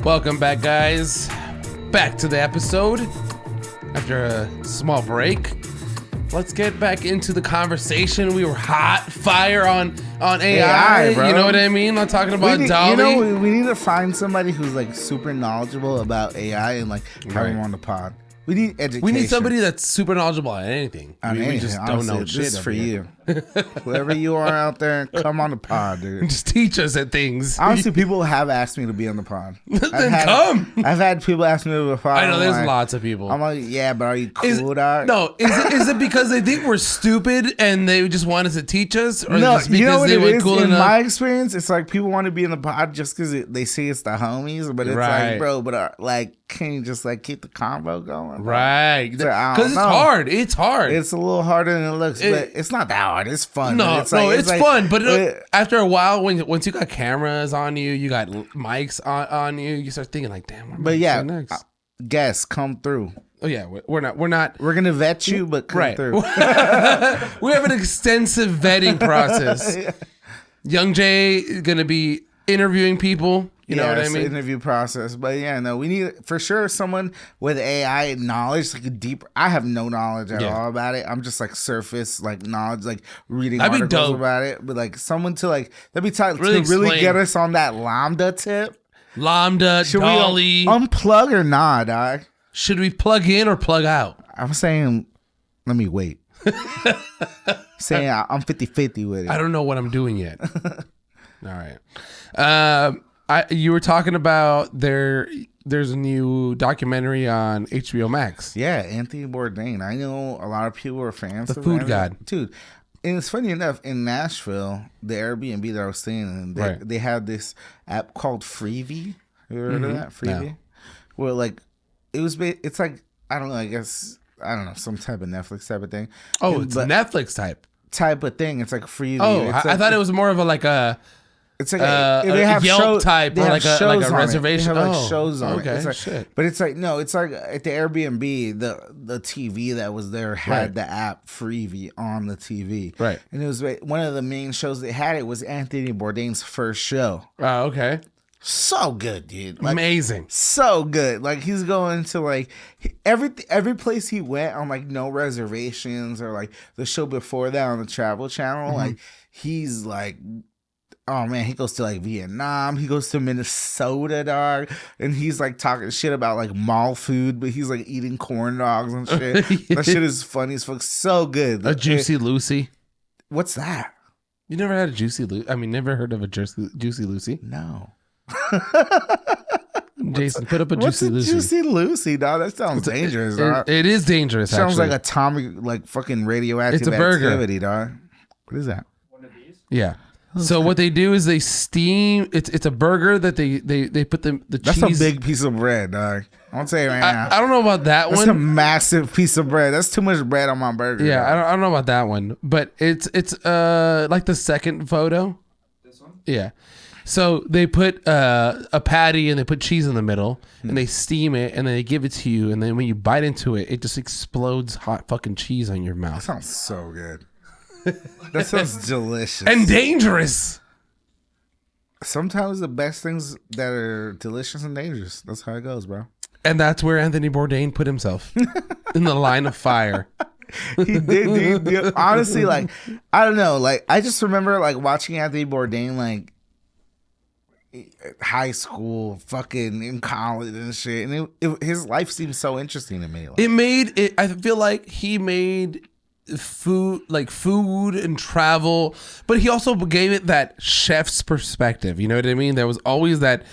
Welcome back, guys. Back to the episode after a small break. Let's get back into the conversation. We were hot fire on AI, bro. You know what I mean? I'm talking about Dall-E. You know, we need to find somebody who's like super knowledgeable about AI and like have them on the pod. We need education. We need somebody that's super knowledgeable on anything. We just honestly, don't know shit. This is for here. you. Whoever you are out there, come on the pod, dude. Just teach us at things. Honestly, people have asked me to be on the pod. Come. I've had people ask me to be on the pod. I know there's lots of people. I'm like, yeah, but are you cool, dog? No, is it because they think we're stupid and they just want us to teach us? Or No, just because you know what they it were is? cool In enough? my experience, it's like people want to be in the pod just because they see it's the homies, but it's like, bro, but like, can you just like keep the convo going? Bro? Right. Because it's hard. It's hard. It's a little harder than it looks, but it's not that hard. It's fun. No, it's like, it's fun. But after a while, once you got cameras on you, you got mics on you, you start thinking like, damn. But yeah, next? guests come through. Oh yeah, we're not. We're gonna vet you, but come through. We have an extensive vetting process. Yeah. Young Jay is gonna be interviewing people. You know what I mean? Interview process. But yeah, no, we need for sure someone with AI knowledge, like a deep. I have no knowledge at all about it. I'm just like surface like knowledge, like reading articles about it. But like someone to like that'd be tight to really get us on that LaMDA tip. LaMDA, Should Dall-E. we unplug or not, dog? Should we plug in or plug out? I'm saying, let me wait. Saying I'm 50-50 with it. I don't know what I'm doing yet. All right. You were talking about there's a new documentary on HBO Max. Yeah, Anthony Bourdain. I know a lot of people are fans of the food god. Dude, and it's funny enough, in Nashville, the Airbnb that I was staying in, they had this app called Freevee. You ever heard of that? Freevee? No. Where like, it's like, I don't know, I guess, I don't know, some type of Netflix type of thing. Oh, it's Netflix type of thing. It's like Freevee. Oh, I thought it was more of it's like they have Yelp shows, type or like a reservation. They have like shows on it. Okay, like, shit. But it's like no, it's like at the Airbnb, the TV that was there had the app Freevee on the TV. Right. And it was one of the main shows they had. It was Anthony Bourdain's first show. Oh, okay. So good, dude. Like, amazing. So good. Like he's going to like every place he went on like no reservations or like the show before that on the Travel Channel. Mm-hmm. Like he's like. Oh man, he goes to like Vietnam, he goes to Minnesota, dog, and he's like talking shit about like mall food, but he's like eating corn dogs and shit. That shit is funny as fuck. So good. A Juicy Lucy. What's that? You never had a Juicy Lucy? I mean, never heard of a Juicy Lucy? No. Jason, put up a Juicy Lucy. Juicy Lucy, dog? That sounds dangerous, dog. It is dangerous. Sounds actually. like atomic, like fucking radioactive it's a burger. activity, dog. What is that? One of these? Yeah. So what they do is they steam. It's a burger that they put the cheese. That's a big piece of bread, dog. I'll tell you right now. I don't know about that one. That's a massive piece of bread. That's too much bread on my burger. Yeah, dog. I don't know about that one, but it's like the second photo. This one? Yeah. So they put a patty and they put cheese in the middle and they steam it and then they give it to you and then when you bite into it, it just explodes hot fucking cheese on your mouth. That sounds so good. That sounds delicious. And dangerous. Sometimes the best things that are delicious and dangerous. That's how it goes, bro. And that's where Anthony Bourdain put himself. In the line of fire. He did, dude. Honestly, like, I don't know. Like, I just remember, like, watching Anthony Bourdain, like, high school, fucking in college and shit. And his life seems so interesting to me. Like, I feel like he made food and travel, but he also gave it that chef's perspective. You know what I mean? There was always that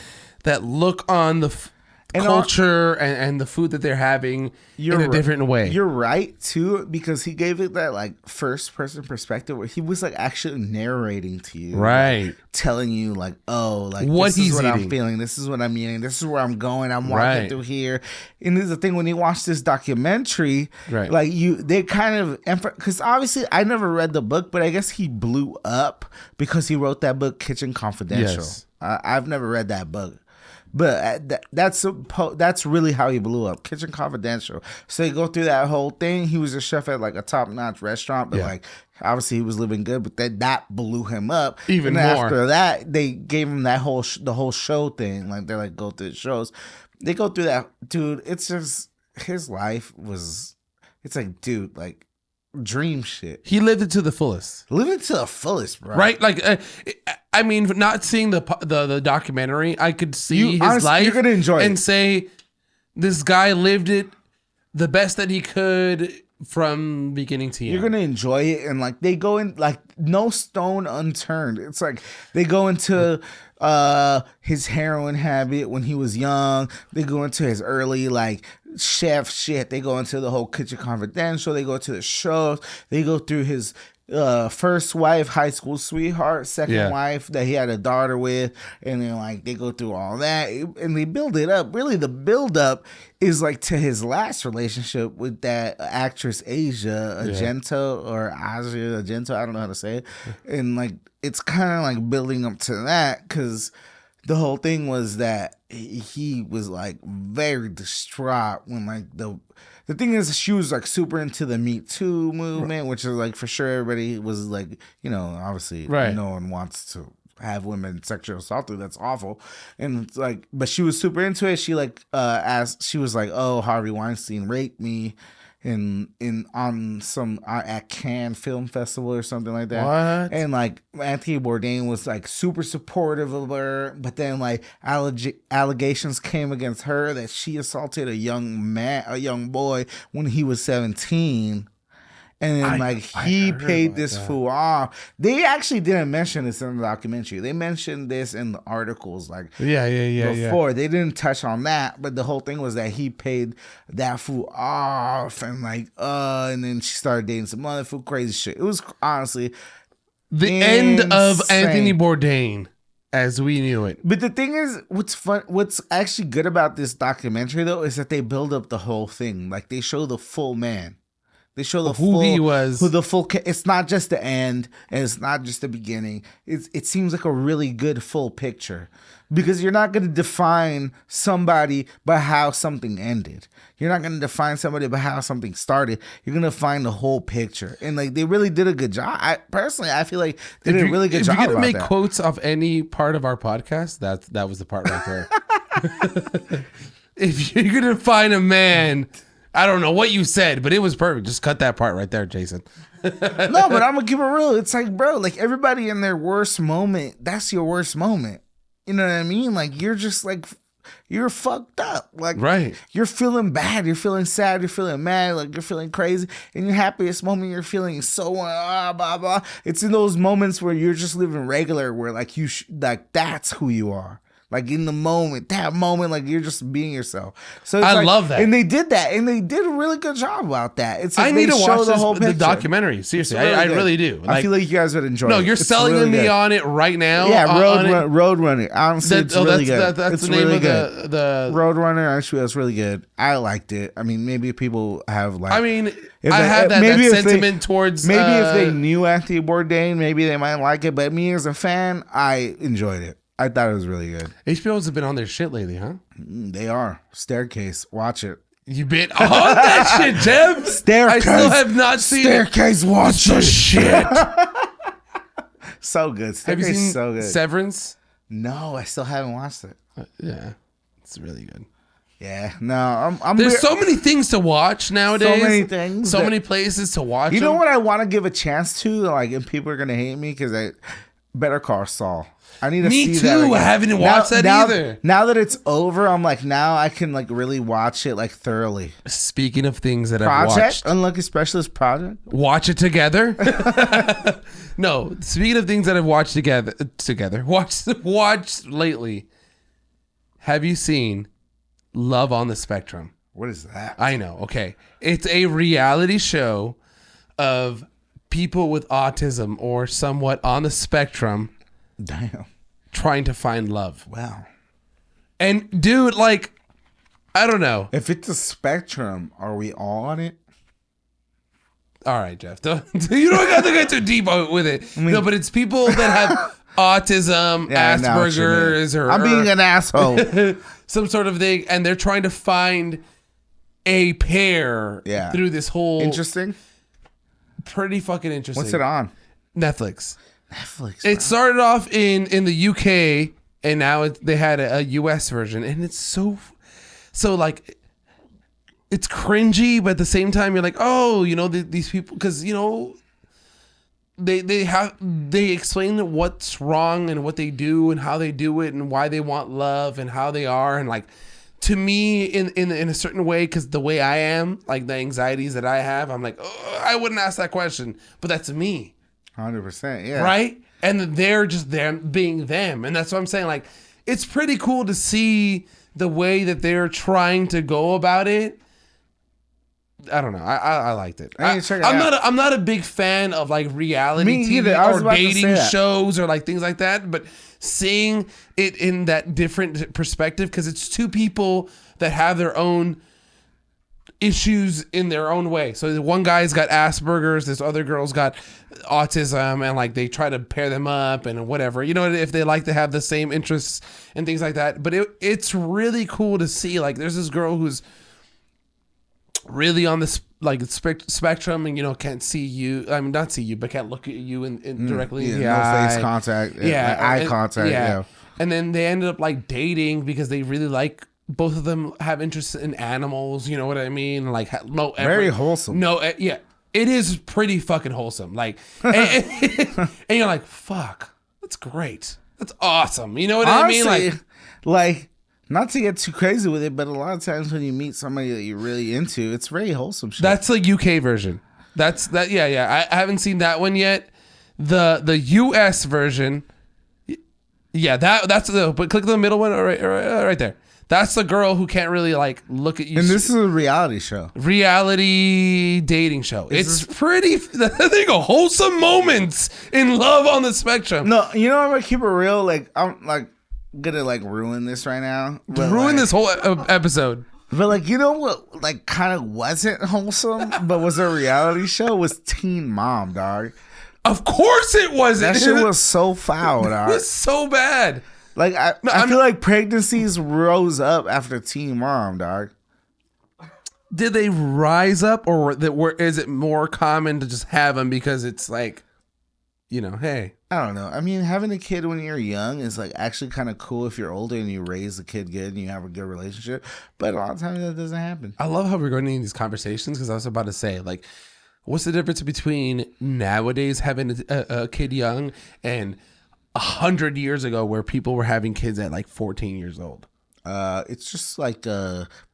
look on the culture and the food that they're having in a different way. You're right too, because he gave it that like first person perspective where he was like actually narrating to you, right? Like, telling you like, oh, like what this is what eating. I'm feeling, this is what I'm eating, this is where I'm going, I'm walking through here. And there's the thing, when you watch this documentary, like they kind of, because obviously I never read the book, but I guess he blew up because he wrote that book Kitchen Confidential. Yes. I've never read that book. But that's really how he blew up. Kitchen Confidential. So you go through that whole thing. He was a chef at like a top-notch restaurant, but like obviously he was living good. But that blew him up even and more. After that, they gave him that the whole show thing. Like they're like, go through the shows. They go through that, dude. It's just his life was. It's like, dude, like. Dream shit. He lived it to the fullest. Living to the fullest, bro. Right? Like, I mean, not seeing the documentary, I could see his life. You're gonna enjoy and it. say, this guy lived it the best that he could from beginning to end. You're gonna enjoy it, and like they go in like no stone unturned. It's like they go into his heroin habit when he was young. They go into his early like chef shit. They go into the whole Kitchen Confidential. They go to the shows. They go through his first wife, high school sweetheart, second wife that he had a daughter with, and then like they go through all that and they build it up. Really, the build up is like to his last relationship with that actress Asia Argento or Asia Argento. I don't know how to say it, and like it's kind of like building up to that because the whole thing was that he was like very distraught when like the thing is she was like super into the Me Too movement, which is like for sure everybody was like, you know, obviously no one wants to have women sexually assaulted. That's awful. And it's like, but she was super into it. She like asked, she was like, oh, Harvey Weinstein raped me on some at Cannes Film Festival or something like that. What? And like Anthony Bourdain was like super supportive of her, but then like allegations came against her that she assaulted a young boy when he was 17. And then he paid this fool off. They actually didn't mention this in the documentary. They mentioned this in the articles, like before. They didn't touch on that, but the whole thing was that he paid that fool off, and like and then she started dating some other fool, crazy shit. It was honestly the end of Anthony Bourdain as we knew it. But the thing is, what's actually good about this documentary though is that they build up the whole thing. Like they show the full man. They show the who he was. It's not just the end, and it's not just the beginning. It seems like a really good full picture, because you're not going to define somebody by how something ended. You're not going to define somebody by how something started. You're going to find the whole picture, and like they really did a good job. I feel like they did a really good job. If you're going to make that. quotes off any part of our podcast, that was the part right there. If you're going to find a man. I don't know what you said, but it was perfect. Just cut that part right there, Jason. No, but I'm gonna keep it real. It's like, bro, like everybody in their worst moment, that's your worst moment. You know what I mean? Like you're just like, you're fucked up. Like you're feeling bad, you're feeling sad, you're feeling mad, like you're feeling crazy. In your happiest moment, you're feeling so blah blah. It's in those moments where you're just living regular, where like like that's who you are. Like in the moment, that moment, like you're just being yourself. So it's I love that, and they did that, and they did a really good job about that. It's like I need to watch the documentary. Seriously, really I really do. Like, I feel like you guys would enjoy. No, it. you're It's selling really me good. on it right now. Yeah, Roadrunner. Honestly, it's really good. That's it's the name really of good. the Roadrunner. Actually, that's really good. I liked it. I mean, maybe people have like. I mean, I have that sentiment towards. Maybe if they knew Anthony Bourdain, maybe they might like it. But me as a fan, I enjoyed it. I thought it was really good. HBO's have been on their shit lately, huh? They are. Staircase. Watch it. You been on that shit, Jeb? Staircase. I still have not seen Staircase. Watch it. Shit. So good. Staircase. Have you seen so good. Severance? No, I still haven't watched it. Yeah, it's really good. Yeah, no, There's so many things to watch nowadays. So many things. So many places to watch. You know what I want to give a chance to? Like, and people are gonna hate me because Better Call Saul. I need to see that. Me too. I haven't watched that either. Now that it's over, I'm like, now I can like really watch it like thoroughly. Speaking of things that I've watched, Unlucky Specialist Project. Watch it together. No, speaking of things that I've watched together, watched lately. Have you seen Love on the Spectrum. What is that? I know. Okay. It's a reality show of people with autism or somewhat on the spectrum Damn. trying to find love. Wow. And dude, like, I don't know. If it's a spectrum, are we all on it? All right, Jeff. You don't have to get too deep with it. No, but it's people that have autism, Yeah, I know what you mean. Asperger's, or I'm being an asshole. some sort of thing, and they're trying to find a pair through this whole Interesting. pretty fucking interesting. What's it on? Netflix. Netflix. It started off in the UK, and now they had a US version, and it's so like it's cringy, but at the same time you're like, oh, you know, these people, because you know they explain what's wrong and what they do and how they do it and why they want love and how they are, and like, to me, in a certain way, because the way I am, like the anxieties that I have, I'm like, oh, I wouldn't ask that question, but that's me. 100%. Yeah. Right? And they're just them being them. And that's what I'm saying. Like, it's pretty cool to see the way that they're trying to go about it. I don't know. I liked it. I need to check it out. I'm not a big fan of like reality Me TV either. I was or about to say dating that. shows or like things like that. But seeing it in that different perspective, because it's two people that have their own issues in their own way. So the one guy's got Asperger's, this other girl's got autism, and like they try to pair them up and whatever, you know, if they like to have the same interests and things like that. But it's really cool to see, like, there's this girl who's really on this like spectrum, and you know, can't see you, I mean not see you, but can't look at you in directly in the no eye. face contact. Yeah, Like eye and- contact. Yeah. And then they ended up like dating because they really like, both of them have interest in animals, you know what I mean? Like Very wholesome. No, yeah, it is pretty fucking wholesome. Like, and you're like, fuck, that's great, that's awesome. You know what I mean? Like, not to get too crazy with it, but a lot of times when you meet somebody that you're really into, it's very wholesome shit. That's the UK version. That's that. Yeah. I haven't seen that one yet. The US version. Yeah, that's the. But click the middle one right there. That's the girl who can't really like look at you. And this is a reality show. Reality dating show. It's pretty. There you go. Wholesome moments in Love on the Spectrum. No, you know, I'm gonna keep it real. Like, I'm like gonna like ruin this right now. But Ruin like, this whole episode. But like, you know what? Like, kind of wasn't wholesome, but was a reality show. Was Teen Mom, dog. Of course it wasn't. That shit was so foul, It dog. was so bad. Like, I feel like pregnancies rose up after Teen Mom, dog. Did they rise up, or is it more common to just have them because it's like, you know, hey. I don't know. I mean, having a kid when you're young is like actually kind of cool if you're older and you raise the kid good and you have a good relationship. But a lot of times that doesn't happen. I love how we're going into these conversations, because I was about to say, like, what's the difference between nowadays having a kid young and 100 years ago where people were having kids at like 14 years old? It's just like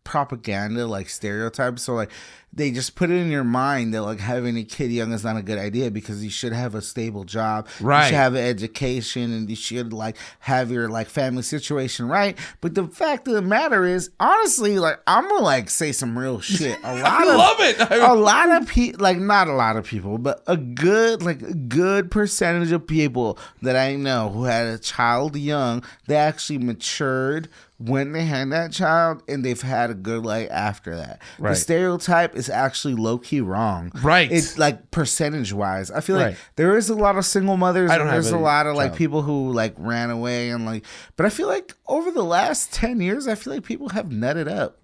propaganda, like stereotypes. So like they just put it in your mind that like having a kid young is not a good idea, because you should have a stable job, right? You should have an education, and you should like have your like family situation right. But the fact of the matter is, honestly, like I'm gonna like say some real shit. A lot of people, like not a lot of people, but a good percentage of people that I know who had a child young, they actually matured when they had that child, and they've had a good life after that. Right. The stereotype is actually low-key wrong. Right. It's like percentage-wise. I feel like there is a lot of single mothers, and there's a lot of like people who like ran away, and like, but I feel like over the last 10 years, I feel like people have nutted up.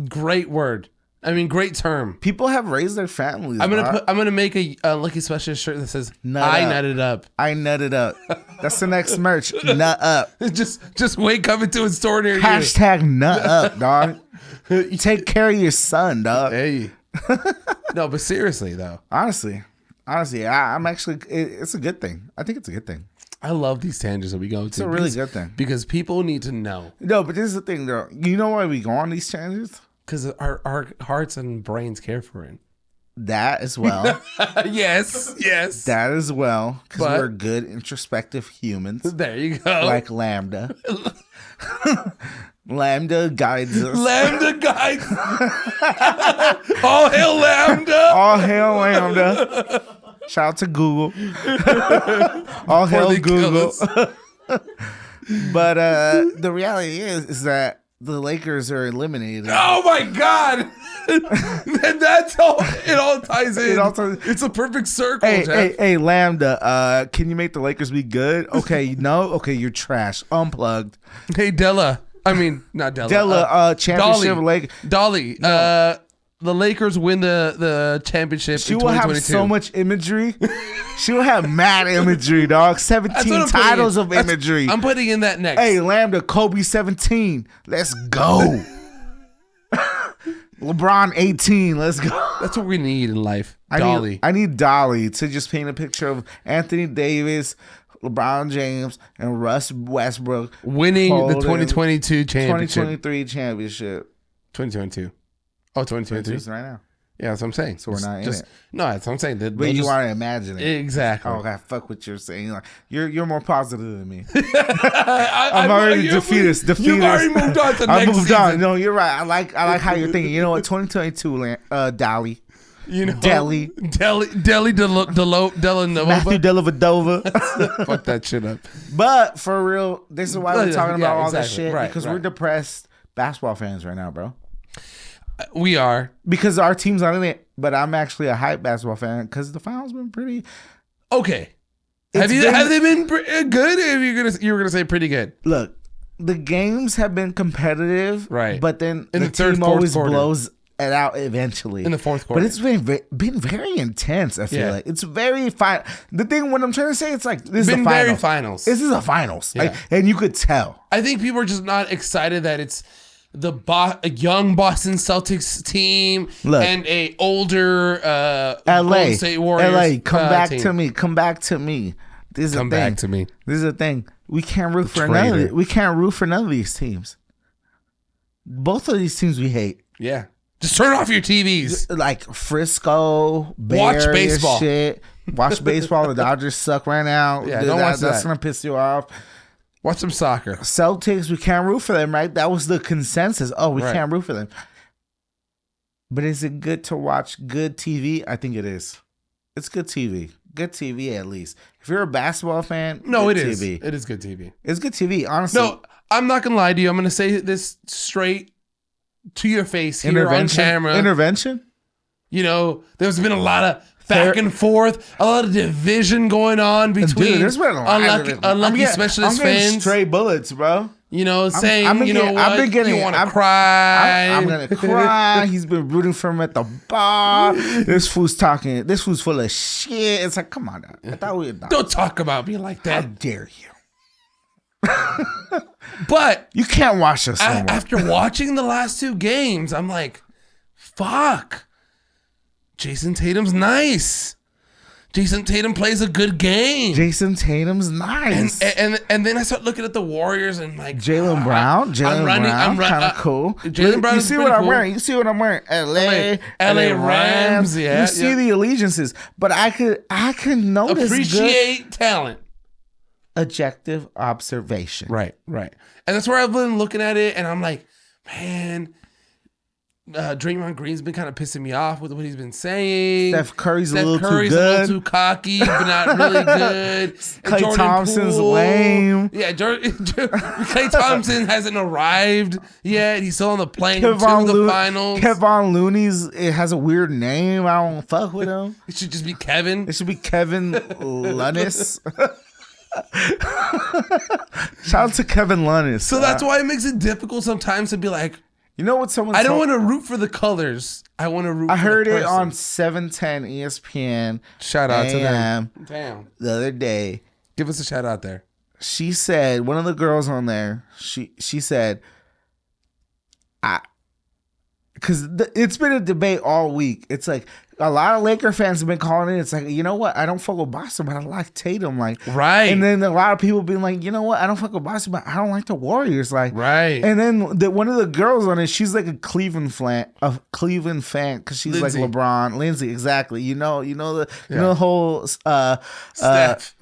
Great word. I mean, great term. People have raised their families. I'm gonna make a Lucky Specialist shirt that says nutted up. I nutted up. That's the next merch. Nut up. just wait, coming to a store near you. Hashtag nut up, dog. Take care of your son, dog. Hey. No, but seriously though. Honestly, I'm actually. It's a good thing. I think it's a good thing. I love these tangents that we go to. It's a really good thing, because people need to know. No, but this is the thing, though. You know why we go on these tangents? Because our hearts and brains care for it. That as well. Yes. That as well. Because But- we're good introspective humans. There you go. Like LaMDA. LaMDA guides us. LaMDA guides. All hail LaMDA. All hail LaMDA. Shout out to Google. All hail Google. But the reality is that the Lakers are eliminated. Oh my God. And that's all. It all ties in. It's a perfect circle. Hey, Jeff. hey, LaMDA. Can you make the Lakers be good? Okay, no. Okay, you're trash. Unplugged. Hey, Della. I mean, not Della. Della, championship Dall-E. Lakers. Dall-E. No. The Lakers win the championship She in will 2022. have so much imagery. She will have mad imagery, dog. 17 titles of imagery. I'm putting in that next. Hey, LaMDA, Kobe 17. Let's go. LeBron 18. Let's go. That's what we need in life. I Dall-E. need Dall-E to just paint a picture of Anthony Davis, LeBron James, and Russ Westbrook winning the 2022 championship. 2023 championship. 2022. Oh, 2023. Just right now. Yeah, that's what I'm saying. So we're not in it. No, that's what I'm saying. But you want to imagine it. Exactly. Oh, okay, fuck what you're saying. Like, you're more positive than me. I'm already defeatist. You've already moved on to I next moved season. on. No, you're right. I like how you're thinking. You know what? 2022, Dall-E. You know, Deli Delanova. Matthew Dellavedova. Fuck that shit up. But for real, this is why we're talking about all this exactly. shit. Right, because right. we're depressed basketball fans right now, bro. We are. Because our team's not in it. But I'm actually a hype basketball fan because the finals been pretty okay. Have they been good? Or you were gonna say pretty good? Look, the games have been competitive, right? But then in the third, team always quarter. blows it out eventually in the fourth quarter. But it's been very intense. I feel like it's very fine. The thing, what I'm trying to say, it's like this is a very finals. This is a finals, yeah. like, and you could tell. I think people are just not excited that it's a young Boston Celtics team and a older Golden State Warriors. LA, come back team. to me. Come back to me. This is come the thing. back to me. This is the thing. We can't root for none. We can't root for none of these teams. Both of these teams we hate. Yeah. Just turn off your TVs. Like Frisco, Bay watch Area baseball. Shit. Watch baseball. The Dodgers suck right now. Yeah, don't watch that. That's gonna piss you off. Watch some soccer. Celtics, we can't root for them, right? That was the consensus. Oh, we can't root for them. But is it good to watch good TV? I think it is. It's good TV. Good TV, at least. If you're a basketball fan, no, it TV. is. It is good TV. It's good TV, honestly. No, I'm not gonna lie to you. I'm gonna say this straight to your face here on camera. Intervention? You know, there's been a lot of back and forth, a lot of division going on between unlucky specialist fans. Straight bullets, bro. You know, saying, you want to cry. I'm going to cry. He's been rooting for him at the bar. This fool's talking. This fool's full of shit. It's like, come on now. I thought we were done. Don't talk about me like that. How dare you? But you can't watch us no more. After watching the last two games, I'm like, fuck. Jason Tatum's nice. Jason Tatum plays a good game. Jason Tatum's nice. And then I start looking at the Warriors and like Jaylen Brown. Jaylen Brown, kind of cool. Jaylen Brown. You see what I'm wearing? You see what I'm wearing? LA Rams. Yeah. You see the allegiances, but I could notice appreciate talent. Objective observation. Right. And that's where I've been looking at it, and I'm like, man. Draymond Green's been kind of pissing me off with what he's been saying. Steph Curry's a little too cocky, but not really good. Klay Thompson's lame. Yeah, Klay Thompson hasn't arrived yet. He's still on the plane to the finals. Kevon Looney's has a weird name. I don't fuck with him. It should just be Kevin. It should be Kevin Lunnis. Shout out to Kevin Lunnis. So that's why it makes it difficult sometimes to be like, you know what someone I don't want to root for the colors. I want to root for the person. I heard it on 710 ESPN. Shout out to them. Damn. The other day. Give us a shout out there. She said, one of the girls on there, she said, because it's been a debate all week. It's like a lot of Laker fans have been calling it. It's like, you know what? I don't fuck with Boston, but I like Tatum. Like, right. And then a lot of people being like, you know what? I don't fuck with Boston, but I don't like the Warriors. Like, right. And then one of the girls on it, she's like a Cleveland fan, because she's Lindsay. like LeBron, Lindsay. Exactly. You know the whole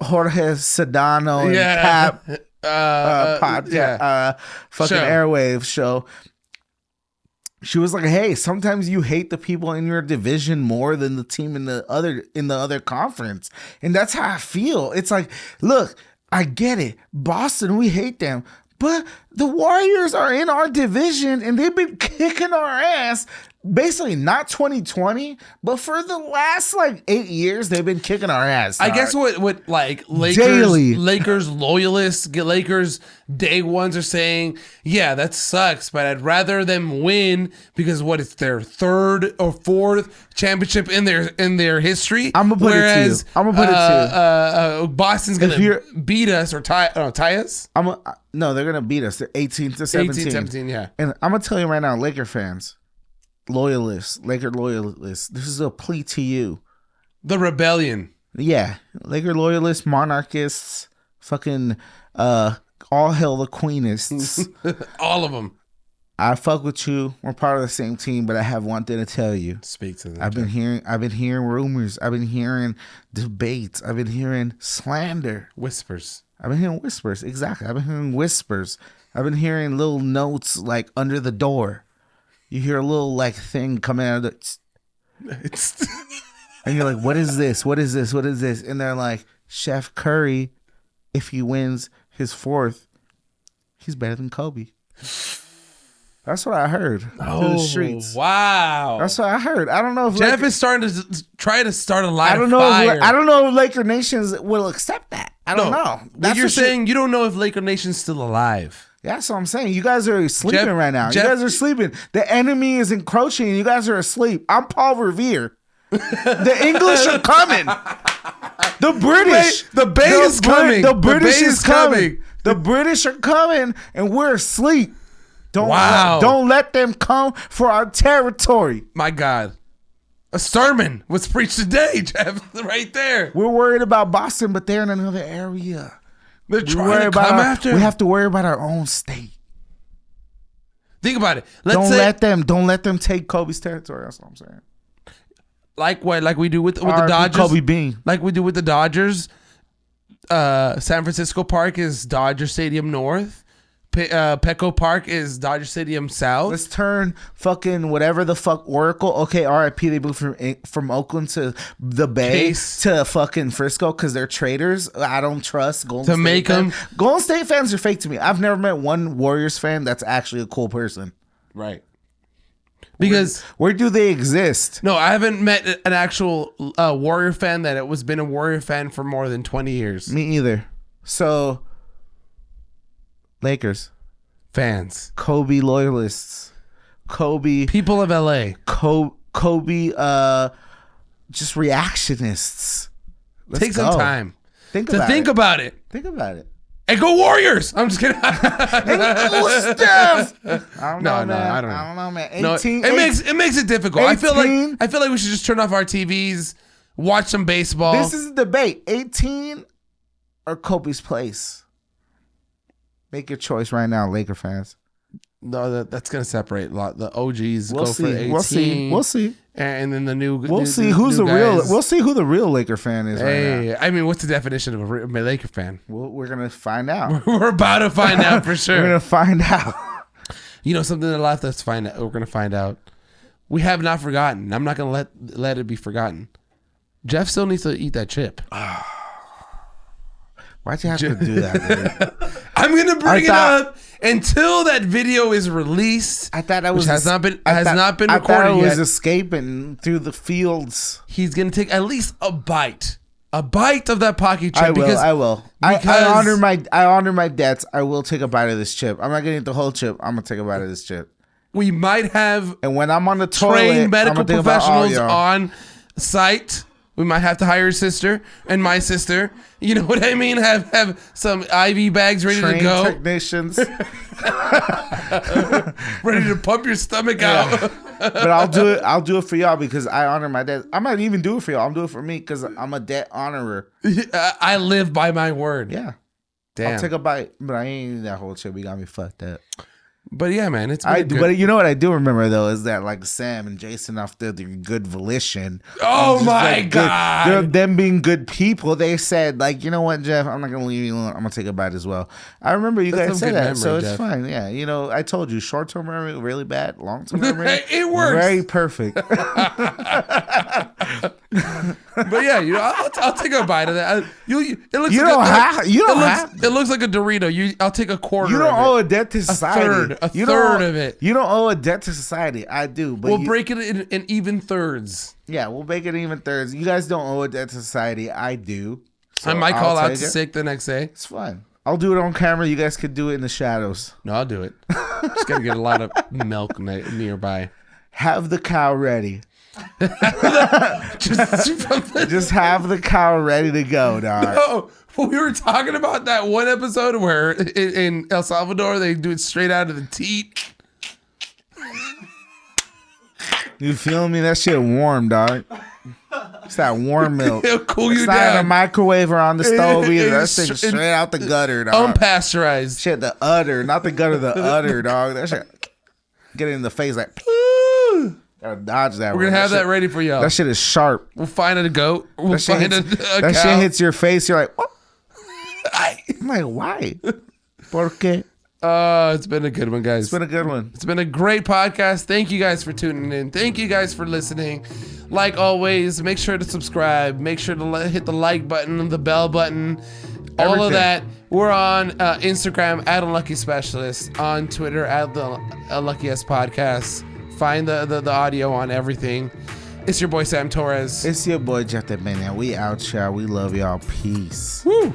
Jorge Sedano and Cap. podcast, fucking Show. airwave show. She was like, "Hey, sometimes you hate the people in your division more than the team in the other conference," and that's how I feel. It's like, look, I get it, Boston, we hate them, but the Warriors are in our division and they've been kicking our ass. Basically, not 2020, but for the last like 8 years, they've been kicking our ass. I guess what like Daily. Lakers loyalists, Lakers day ones are saying, yeah, that sucks, but I'd rather them win because what it's their third or fourth championship in their history. I'm gonna put it to you. Boston's gonna beat us or tie us. No, they're gonna beat us. They're 18 to 17. 18-17, yeah. And I'm gonna tell you right now, Laker fans, Laker loyalists, this is a plea to you. The rebellion. Yeah, Laker loyalists, monarchists, fucking all hail the queenists. All of them. I fuck with you. We're part of the same team, but I have one thing to tell you. Speak to them. I've been hearing rumors. I've been hearing debates. I've been hearing slander. Whispers. I've been hearing whispers. Exactly. I've been hearing whispers. I've been hearing little notes like under the door. You hear a little like thing coming out of the and you're like, what is this? What is this? What is this? And they're like, Chef Curry, if he wins his fourth, he's better than Kobe. That's what I heard through the streets. Wow. That's what I heard. I don't know if Jeff is starting to try to start a line of fire. fire. I don't know if Laker Nations will accept that. I don't know. That's you're saying you don't know if Laker Nation's still alive. That's what I'm saying. You guys are sleeping right now. You guys are sleeping. The enemy is encroaching and you guys are asleep. I'm Paul Revere. The English are coming. The British. The Bay is coming. The British is coming. The British are coming and we're asleep. Don't let them come for our territory. My God. A sermon was preached today, Jeff, right there. We're worried about Boston, but they're in another area. They're trying to come after. We have to worry about our own state. Think about it. Don't let them take Kobe's territory. That's what I'm saying. Like we do with the Dodgers. Kobe Bean. Like we do with the Dodgers. San Francisco Park is Dodger Stadium North. Petco Park is Dodger Stadium South. Let's turn fucking whatever the fuck Oracle. Okay, RIP. They moved from Oakland to the Bay to fucking Frisco because they're traitors. I don't trust Golden State fans. Golden State fans are fake to me. I've never met one Warriors fan that's actually a cool person. Right. Because where do they exist? No, I haven't met an actual Warrior fan that was been a Warrior fan for more than 20 years. Me either. So. Lakers fans, Kobe loyalists, Kobe people of LA, Kobe just reactionists. Take some time think about it. Think about it. And go Warriors! I'm just kidding. And go Steph. I don't know, man. 18, it makes it difficult. 18, I feel like we should just turn off our TVs, watch some baseball. This is a debate: 18 or Kobe's place. Make your choice right now, Laker fans. No, that's going to separate a lot. The OGs go for 18. We'll see. And then the new. We'll see who's the real. We'll see who the real Laker fan is right now. I mean, what's the definition of a Laker fan? We're gonna find out. We're about to find out for sure. We're gonna find out. You know something that left us find out. We're gonna find out. We have not forgotten. I'm not gonna let it be forgotten. Jeff still needs to eat that chip. Why'd you have to do that? I'm gonna bring it up until that video is released. I thought that was has not been recorded yet. I thought I was escaping through the fields. He's gonna take at least a bite of that pocky chip. I will. I honor my debts. I will take a bite of this chip. I'm not gonna eat the whole chip. I'm gonna take a bite of this chip. We might have and when I'm on the toilet, trained medical professionals on site. We might have to hire your sister and my sister. You know what I mean? Have some IV bags ready to go. Technicians. Ready to pump your stomach out. But I'll do it for y'all because I honor my debt. I might even do it for y'all. I'm doing it for me because I'm a debt honorer. I live by my word. Yeah. Damn. I'll take a bite, but I ain't eating that whole chip. You got me fucked up. But yeah, man, it's been a good... But you know what I do remember though is that like Sam and Jason off their good volition. Oh just, my like, God. them being good people. They said like, you know what, Jeff, I'm not gonna leave you alone. I'm gonna take a bite as well. I remember you guys said that, memory, so it's Jeff. fine. Yeah, you know, I told you, short term memory really bad, long term memory It works. very perfect. But yeah, you know, I'll take a bite of that. It looks. You like don't have. You don't have. It looks like a Dorito. I'll take a quarter. You don't of owe it. a debt to society. A third of it. You don't owe a debt to society. I do. But We'll break it in even thirds. Yeah, we'll make it even thirds. You guys don't owe a debt to society. I do. So I might call I'll out take to it. sick the next day. It's fine. I'll do it on camera. You guys could do it in the shadows. No, I'll do it. Just gotta get a lot of milk nearby. Have the cow ready. Just Just have the cow ready to go, dog. Oh, we were talking about that one episode where in El Salvador they do it straight out of the teat. You feel me? That shit warm, dog. It's that warm milk. It'll cool you It's not in a down. microwave or on the stove either. That It's shit straight out the gutter, dog. Unpasteurized. Shit, the udder, not the gutter, the udder, dog. That shit get it in the face like. Gotta dodge that. We're gonna have that ready for y'all. That shit is sharp. We'll find a goat. We'll That shit, find hits, a that cow. shit hits your face. You're like, what? I'm like, why? ¿Por qué? It's been a good one, guys. It's been a good one. It's been a great podcast. Thank you guys for tuning in. Thank you guys for listening. Like always, make sure to subscribe. Make sure to hit the like button, the bell button, all of Everything. that. We're on Instagram at Unlucky Specialist, on Twitter at the Unluckiest Podcast. Find the audio on everything. It's your boy Sam Torres. It's your boy Jeff the Man. We out, y'all. We love y'all. Peace. Woo!